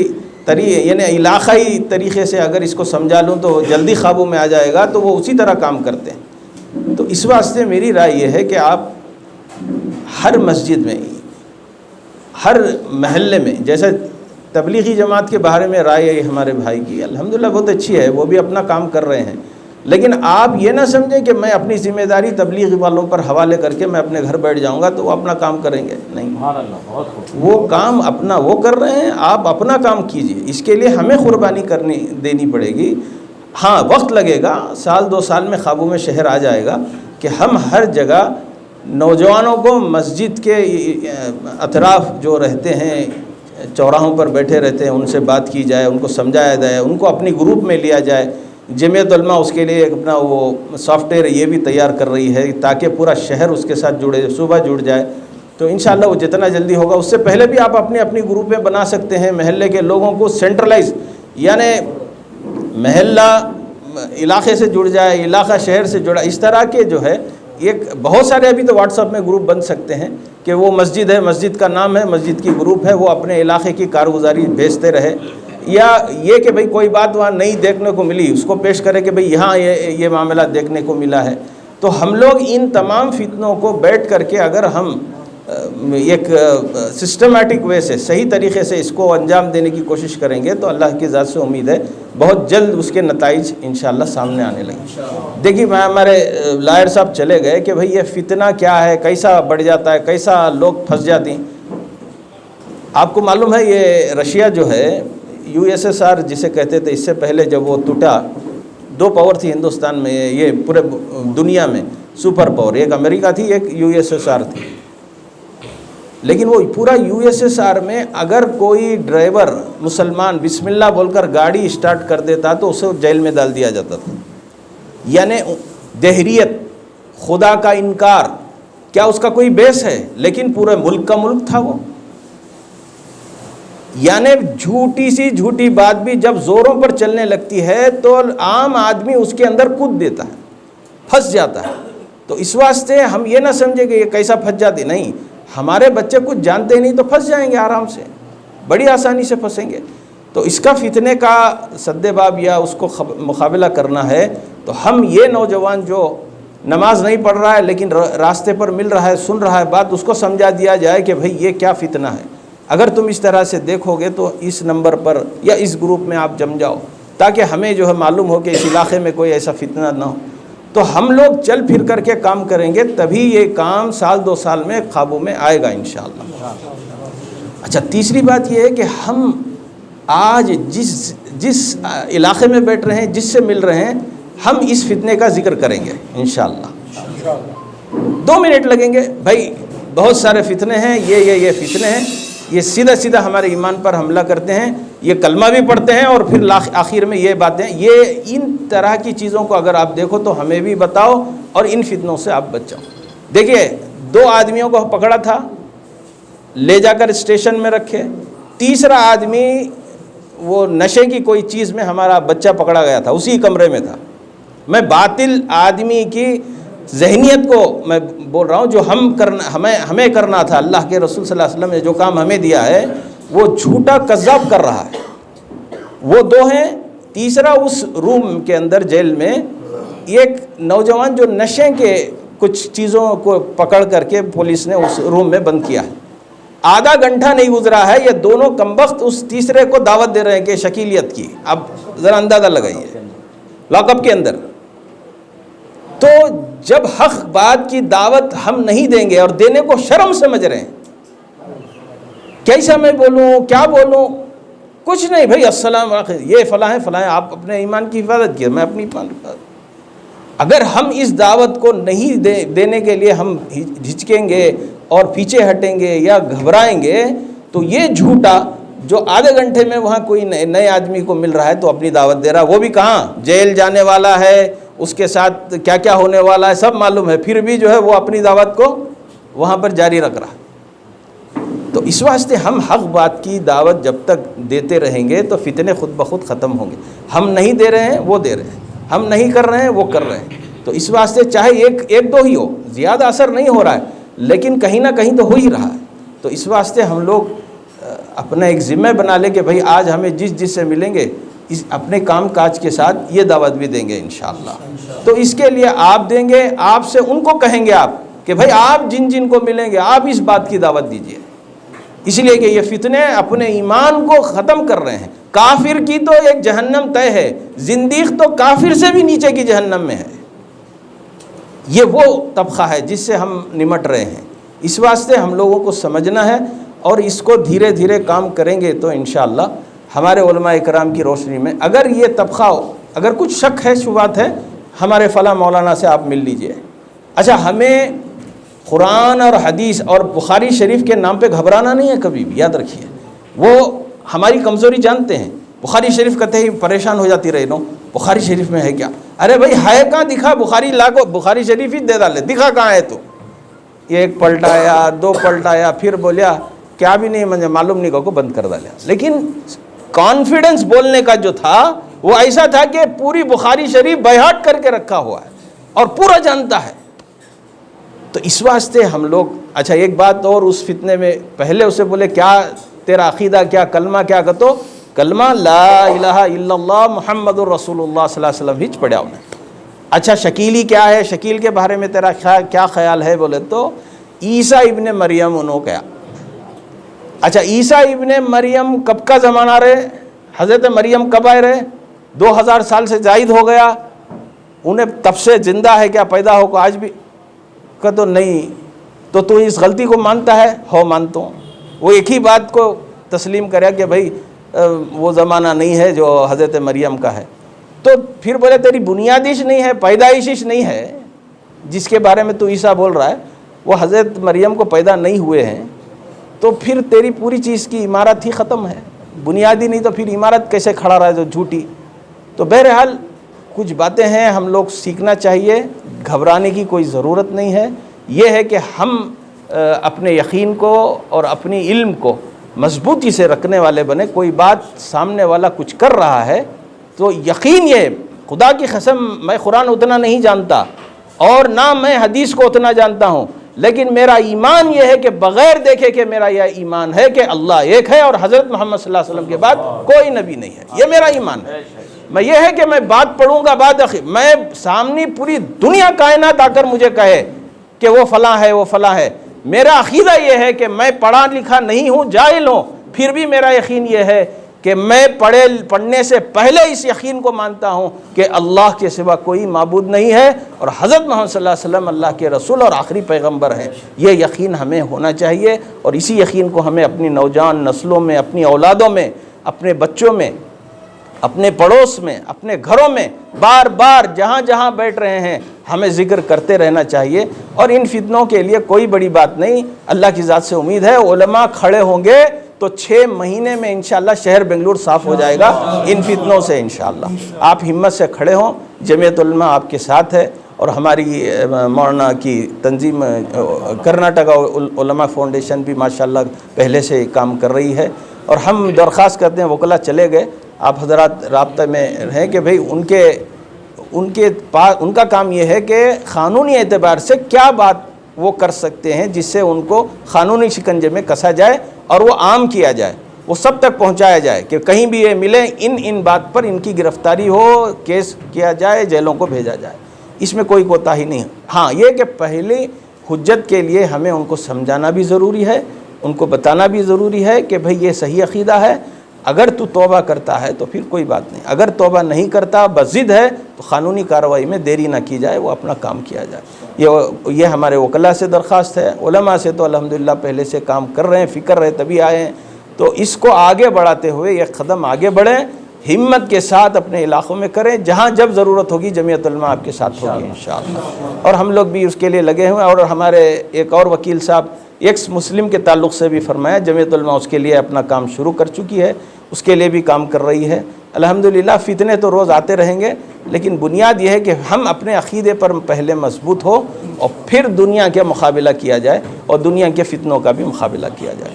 J: یعنی علاقائی طریقے سے اگر اس کو سمجھا لوں تو جلدی قابو میں آ جائے گا، تو وہ اسی طرح کام کرتے ہیں۔ تو اس واسطے میری رائے یہ ہے کہ آپ ہر مسجد میں، ہر محلے میں، جیسے تبلیغی جماعت کے بارے میں رائے ہے ہمارے بھائی کی، الحمدللہ بہت اچھی ہے، وہ بھی اپنا کام کر رہے ہیں، لیکن آپ یہ نہ سمجھیں کہ میں اپنی ذمہ داری تبلیغ والوں پر حوالے کر کے میں اپنے گھر بیٹھ جاؤں گا تو وہ اپنا کام کریں گے، نہیں، وہ کام اپنا وہ کر رہے ہیں، آپ اپنا کام کیجئے، اس کے لیے ہمیں قربانی دینی پڑے گی۔ ہاں وقت لگے گا، سال 2 سال میں قابو میں شہر آ جائے گا کہ ہم ہر جگہ نوجوانوں کو مسجد کے اطراف جو رہتے ہیں، چوراہوں پر بیٹھے رہتے ہیں، ان سے بات کی جائے، ان کو سمجھایا جائے، ان کو اپنی گروپ میں لیا جائے۔ جمعیت علماء اس کے لیے اپنا وہ سافٹ ویئر یہ بھی تیار کر رہی ہے تاکہ پورا شہر اس کے ساتھ جڑے، صوبہ جڑ جائے، تو انشاءاللہ وہ جتنا جلدی ہوگا۔ اس سے پہلے بھی آپ اپنی گروپیں بنا سکتے ہیں، محلے کے لوگوں کو سینٹرلائز، یعنی محلہ علاقے سے جڑ جائے، علاقہ شہر سے جڑا، اس طرح کے جو ہے ایک بہت سارے ابھی تو واٹس ایپ میں گروپ بن سکتے ہیں کہ وہ مسجد ہے، مسجد کا نام ہے، مسجد کی گروپ ہے، وہ اپنے علاقے کی کارگزاری بھیجتے رہے، یا یہ کہ بھئی کوئی بات وہاں نئی دیکھنے کو ملی اس کو پیش کرے کہ بھئی یہاں یہ معاملہ دیکھنے کو ملا ہے۔ تو ہم لوگ ان تمام فتنوں کو بیٹھ کر کے اگر ہم ایک سسٹمیٹک وے سے، صحیح طریقے سے اس کو انجام دینے کی کوشش کریں گے تو اللہ کی ذات سے امید ہے بہت جلد اس کے نتائج انشاءاللہ سامنے آنے لگیں۔ دیکھیے ہمارے لائر صاحب چلے گئے کہ بھئی یہ فتنہ کیا ہے، کیسا بڑھ جاتا ہے، کیسا لوگ پھنس جاتے ہیں۔ آپ کو معلوم ہے یہ رشیا جو ہے USSR جسے کہتے تھے، اس سے پہلے جب وہ ٹوٹا، 2 پاور تھی ہندوستان میں، یہ پورے دنیا میں سپر پاور، ایک امریکہ تھی، ایک USSR تھی، لیکن وہ پورا USSR میں اگر کوئی ڈرائیور مسلمان بسم اللہ بول کر گاڑی اسٹارٹ کر دیتا تو اسے جیل میں ڈال دیا جاتا تھا۔ یعنی دہریت، خدا کا انکار، کیا اس کا کوئی بیس ہے؟ لیکن پورے ملک کا ملک تھا وہ۔ یعنی جھوٹی سی جھوٹی بات بھی جب زوروں پر چلنے لگتی ہے تو عام آدمی اس کے اندر کود دیتا ہے، پھنس جاتا ہے۔ تو اس واسطے ہم یہ نہ سمجھے کہ یہ کیسا پھنس جاتے، نہیں، ہمارے بچے کچھ جانتے نہیں تو پھنس جائیں گے، آرام سے، بڑی آسانی سے پھنسیں گے۔ تو اس کا فتنے کا سد باب یا اس کو مقابلہ کرنا ہے تو ہم یہ نوجوان جو نماز نہیں پڑھ رہا ہے لیکن راستے پر مل رہا ہے، سن رہا ہے بات، اس کو سمجھا دیا جائے کہ بھئی یہ کیا فتنہ ہے، اگر تم اس طرح سے دیکھو گے تو اس نمبر پر یا اس گروپ میں آپ جم جاؤ، تاکہ ہمیں جو ہے معلوم ہو کہ اس علاقے میں کوئی ایسا فتنہ نہ ہو۔ تو ہم لوگ چل پھر کر کے کام کریں گے تبھی یہ کام سال 2 سال میں قابو میں آئے گا انشاءاللہ۔ اچھا، تیسری بات یہ ہے کہ ہم آج جس علاقے میں بیٹھ رہے ہیں، جس سے مل رہے ہیں، ہم اس فتنے کا ذکر کریں گے انشاءاللہ۔ 2 منٹ لگیں گے، بھائی بہت سارے فتنے ہیں، یہ فتنے ہیں، یہ سیدھا ہمارے ایمان پر حملہ کرتے ہیں، یہ کلمہ بھی پڑھتے ہیں اور پھر آخر میں یہ باتیں، یہ ان طرح کی چیزوں کو اگر آپ دیکھو تو ہمیں بھی بتاؤ اور ان فتنوں سے آپ بچاؤ۔ دیکھیے 2 آدمیوں کو پکڑا تھا، لے جا کر اسٹیشن میں رکھے، تیسرا آدمی وہ نشے کی کوئی چیز میں ہمارا بچہ پکڑا گیا تھا، اسی کمرے میں تھا۔ میں باطل آدمی کی ذہنیت کو میں بول رہا ہوں، جو ہمیں کرنا تھا، اللہ کے رسول صلی اللہ علیہ وسلم نے جو کام ہمیں دیا ہے، وہ جھوٹا کذاب کر رہا ہے۔ وہ 2 ہیں، تیسرا اس روم کے اندر جیل میں ایک نوجوان جو نشے کے کچھ چیزوں کو پکڑ کر کے پولیس نے اس روم میں بند کیا ہے۔ آدھا گھنٹہ نہیں گزرا ہے، یہ دونوں کمبخت اس تیسرے کو دعوت دے رہے ہیں کہ شکیلیت کی۔ اب ذرا اندازہ لگائیے، لاک اپ کے اندر۔ تو جب حق بات کی دعوت ہم نہیں دیں گے اور دینے کو شرم سمجھ رہے ہیں، کیسا میں بولوں، کیا بولوں، کچھ نہیں، بھائی السلام علیکم، یہ فلاں ہے، آپ اپنے ایمان کی حفاظت کیے، میں اپنی ایمان کی حفاظت۔ اگر ہم اس دعوت کو نہیں دینے کے لیے ہم ہچکیں گے اور پیچھے ہٹیں گے یا گھبرائیں گے تو یہ جھوٹا جو آدھے گھنٹے میں وہاں کوئی نئے آدمی کو مل رہا ہے تو اپنی دعوت دے رہا ہے، وہ بھی کہاں جیل جانے والا ہے، اس کے ساتھ کیا کیا ہونے والا ہے سب معلوم ہے، پھر بھی جو ہے وہ اپنی دعوت کو وہاں پر جاری رکھ رہا ہے۔ تو اس واسطے ہم حق بات کی دعوت جب تک دیتے رہیں گے تو فتنے خود بخود ختم ہوں گے۔ ہم نہیں دے رہے ہیں وہ دے رہے ہیں، ہم نہیں کر رہے ہیں وہ کر رہے ہیں، تو اس واسطے چاہے ایک دو ہی ہو، زیادہ اثر نہیں ہو رہا ہے لیکن کہیں نہ کہیں تو ہو ہی رہا ہے۔ تو اس واسطے ہم لوگ اپنا ایک ذمہ بنا لیں کہ بھائی آج ہمیں جس سے ملیں گے اس اپنے کام کاج کے ساتھ یہ دعوت بھی دیں گے انشاءاللہ۔ تو اس کے لیے آپ دیں گے، آپ سے ان کو کہیں گے آپ کہ بھائی آپ جن کو ملیں گے آپ اس بات کی دعوت دیجئے، اس لیے کہ یہ فتنے اپنے ایمان کو ختم کر رہے ہیں۔ کافر کی تو ایک جہنم طے ہے، زندیق تو کافر سے بھی نیچے کی جہنم میں ہے، یہ وہ طبقہ ہے جس سے ہم نمٹ رہے ہیں۔ اس واسطے ہم لوگوں کو سمجھنا ہے اور اس کو دھیرے دھیرے کام کریں گے تو انشاءاللہ ہمارے علماء کرام کی روشنی میں اگر یہ طبقہ اگر کچھ شک ہے شبہات ہے ہمارے فلاں مولانا سے آپ مل لیجئے۔ اچھا ہمیں قرآن اور حدیث اور بخاری شریف کے نام پہ گھبرانا نہیں ہے کبھی بھی، یاد رکھیے، وہ ہماری کمزوری جانتے ہیں۔ بخاری شریف کہتے ہی پریشان ہو جاتی رہی نو، بخاری شریف میں ہے کیا؟ ارے بھائی ہے کہاں، دکھا بخاری لا کو، بخاری شریف ہی دے ڈالے، دکھا کہاں ہے تو؟ یہ ایک پلٹایا دو پلٹایا پھر بولیا کیا بھی نہیں مجھے معلوم نہیں کو بند کر ڈالیا۔ لیکن کانفیڈنس بولنے کا جو تھا وہ ایسا تھا کہ پوری بخاری شریف بائہارٹ کر کے رکھا ہوا ہے اور پورا جانتا ہے۔ تو اس واسطے ہم لوگ اچھا ایک بات اور اس فتنے میں پہلے اسے بولے کیا تیرا عقیدہ کیا، کلمہ کیا کہتو؟ کلمہ لا الہ الا اللہ محمد الرسول اللہ صلی اللہ علیہ وسلم ہچ پڑھا انہیں۔ اچھا شکیلی کیا ہے، شکیل کے بارے میں تیرا کیا خیال ہے بولے تو عیسیٰ ابن مریم انہوں کیا۔ اچھا عیسیٰ ابن مریم کب کا زمانہ رہے، حضرت مریم کب آئے رہے، 2000 سال سے زائد ہو گیا، انہیں تب سے زندہ ہے کیا، پیدا ہو کو آج بھی؟ کہ تو نہیں، تو اس غلطی کو مانتا ہے؟ ہو مانتا ہوں۔ وہ ایک ہی بات کو تسلیم کرے کہ بھائی وہ زمانہ نہیں ہے جو حضرت مریم کا ہے۔ تو پھر بولے تیری بنیادیش نہیں ہے، پیدائشش نہیں ہے، جس کے بارے میں تو عیسیٰ بول رہا ہے وہ حضرت مریم کو پیدا نہیں ہوئے ہیں، تو پھر تیری پوری چیز کی عمارت ہی ختم ہے، بنیادی نہیں تو پھر عمارت کیسے کھڑا رہا ہے جو جھوٹی۔ تو بہرحال کچھ باتیں ہیں ہم لوگ سیکھنا چاہیے، گھبرانے کی کوئی ضرورت نہیں ہے۔ یہ ہے کہ ہم اپنے یقین کو اور اپنی علم کو مضبوطی سے رکھنے والے بنے۔ کوئی بات سامنے والا کچھ کر رہا ہے تو یقین یہ خدا کی قسم میں قرآن اتنا نہیں جانتا اور نہ میں حدیث کو اتنا جانتا ہوں، لیکن میرا ایمان یہ ہے کہ بغیر دیکھے کہ میرا یہ ایمان ہے کہ اللہ ایک ہے اور حضرت محمد صلی اللہ علیہ وسلم کے بعد کوئی نبی نہیں ہے، یہ میرا ایمان ہے۔ میں یہ ہے کہ میں بات پڑھوں گا بعد میں سامنے پوری دنیا کائنات آ کر مجھے کہے کہ وہ فلاں ہے وہ فلاں ہے، میرا عقیدہ یہ ہے کہ میں پڑھا لکھا نہیں ہوں، جاہل ہوں، پھر بھی میرا یقین یہ ہے کہ میں پڑھنے سے پہلے اس یقین کو مانتا ہوں کہ اللہ کے سوا کوئی معبود نہیں ہے اور حضرت محمد صلی اللہ علیہ وسلم اللہ کے رسول اور آخری پیغمبر ہیں۔ یہ یقین ہمیں ہونا چاہیے اور اسی یقین کو ہمیں اپنی نوجوان نسلوں میں، اپنی اولادوں میں، اپنے بچوں میں، اپنے پڑوس میں، اپنے گھروں میں بار بار جہاں جہاں بیٹھ رہے ہیں ہمیں ذکر کرتے رہنا چاہیے۔ اور ان فتنوں کے لیے کوئی بڑی بات نہیں، اللہ کی ذات سے امید ہے علماء کھڑے ہوں گے تو 6 مہینے میں انشاءاللہ شہر بنگلور صاف ہو جائے گا ان فتنوں سے انشاءاللہ۔ آپ ہمت سے کھڑے ہوں، جمعیت علماء آپ کے ساتھ ہے اور ہماری مولانا کی تنظیم کرناٹکا علماء فاؤنڈیشن بھی ماشاءاللہ پہلے سے کام کر رہی ہے اور ہم درخواست کرتے ہیں وکلا چلے گئے آپ حضرات رابطہ میں رہیں کہ بھئی ان کا کام یہ ہے کہ قانونی اعتبار سے کیا بات وہ کر سکتے ہیں جس سے ان کو قانونی شکنجے میں کسا جائے اور وہ عام کیا جائے، وہ سب تک پہنچایا جائے کہ کہیں بھی یہ ملے ان بات پر ان کی گرفتاری ہو، کیس کیا جائے، جیلوں کو بھیجا جائے، اس میں کوئی کوتاہی نہیں ہے۔ ہاں یہ کہ پہلی حجت کے لیے ہمیں ان کو سمجھانا بھی ضروری ہے، ان کو بتانا بھی ضروری ہے کہ بھئی یہ صحیح عقیدہ ہے، اگر تو توبہ کرتا ہے تو پھر کوئی بات نہیں، اگر توبہ نہیں کرتا بضد ہے تو قانونی کارروائی میں دیری نہ کی جائے، وہ اپنا کام کیا جائے۔ یہ ہمارے وکلاء سے درخواست ہے، علماء سے تو الحمدللہ پہلے سے کام کر رہے ہیں، فکر رہے تبھی آئے ہیں، تو اس کو آگے بڑھاتے ہوئے ایک قدم آگے بڑھیں، ہمت کے ساتھ اپنے علاقوں میں کریں، جہاں جب ضرورت ہوگی جمعیت علماء آپ کے ساتھ ہوگی انشاءاللہ، اور ہم لوگ بھی اس کے لیے لگے ہوئے ہیں۔ اور ہمارے ایک اور وکیل صاحب ایکس مسلم کے تعلق سے بھی فرمایا جمعیت علماء اس کے لیے اپنا کام شروع کر چکی ہے، اس کے لیے بھی کام کر رہی ہے۔ الحمدللہ فتنے تو روز آتے رہیں گے، لیکن بنیاد یہ ہے کہ ہم اپنے عقیدے پر پہلے مضبوط ہو اور پھر دنیا کا مقابلہ کیا جائے اور دنیا کے فتنوں کا بھی مقابلہ کیا جائے۔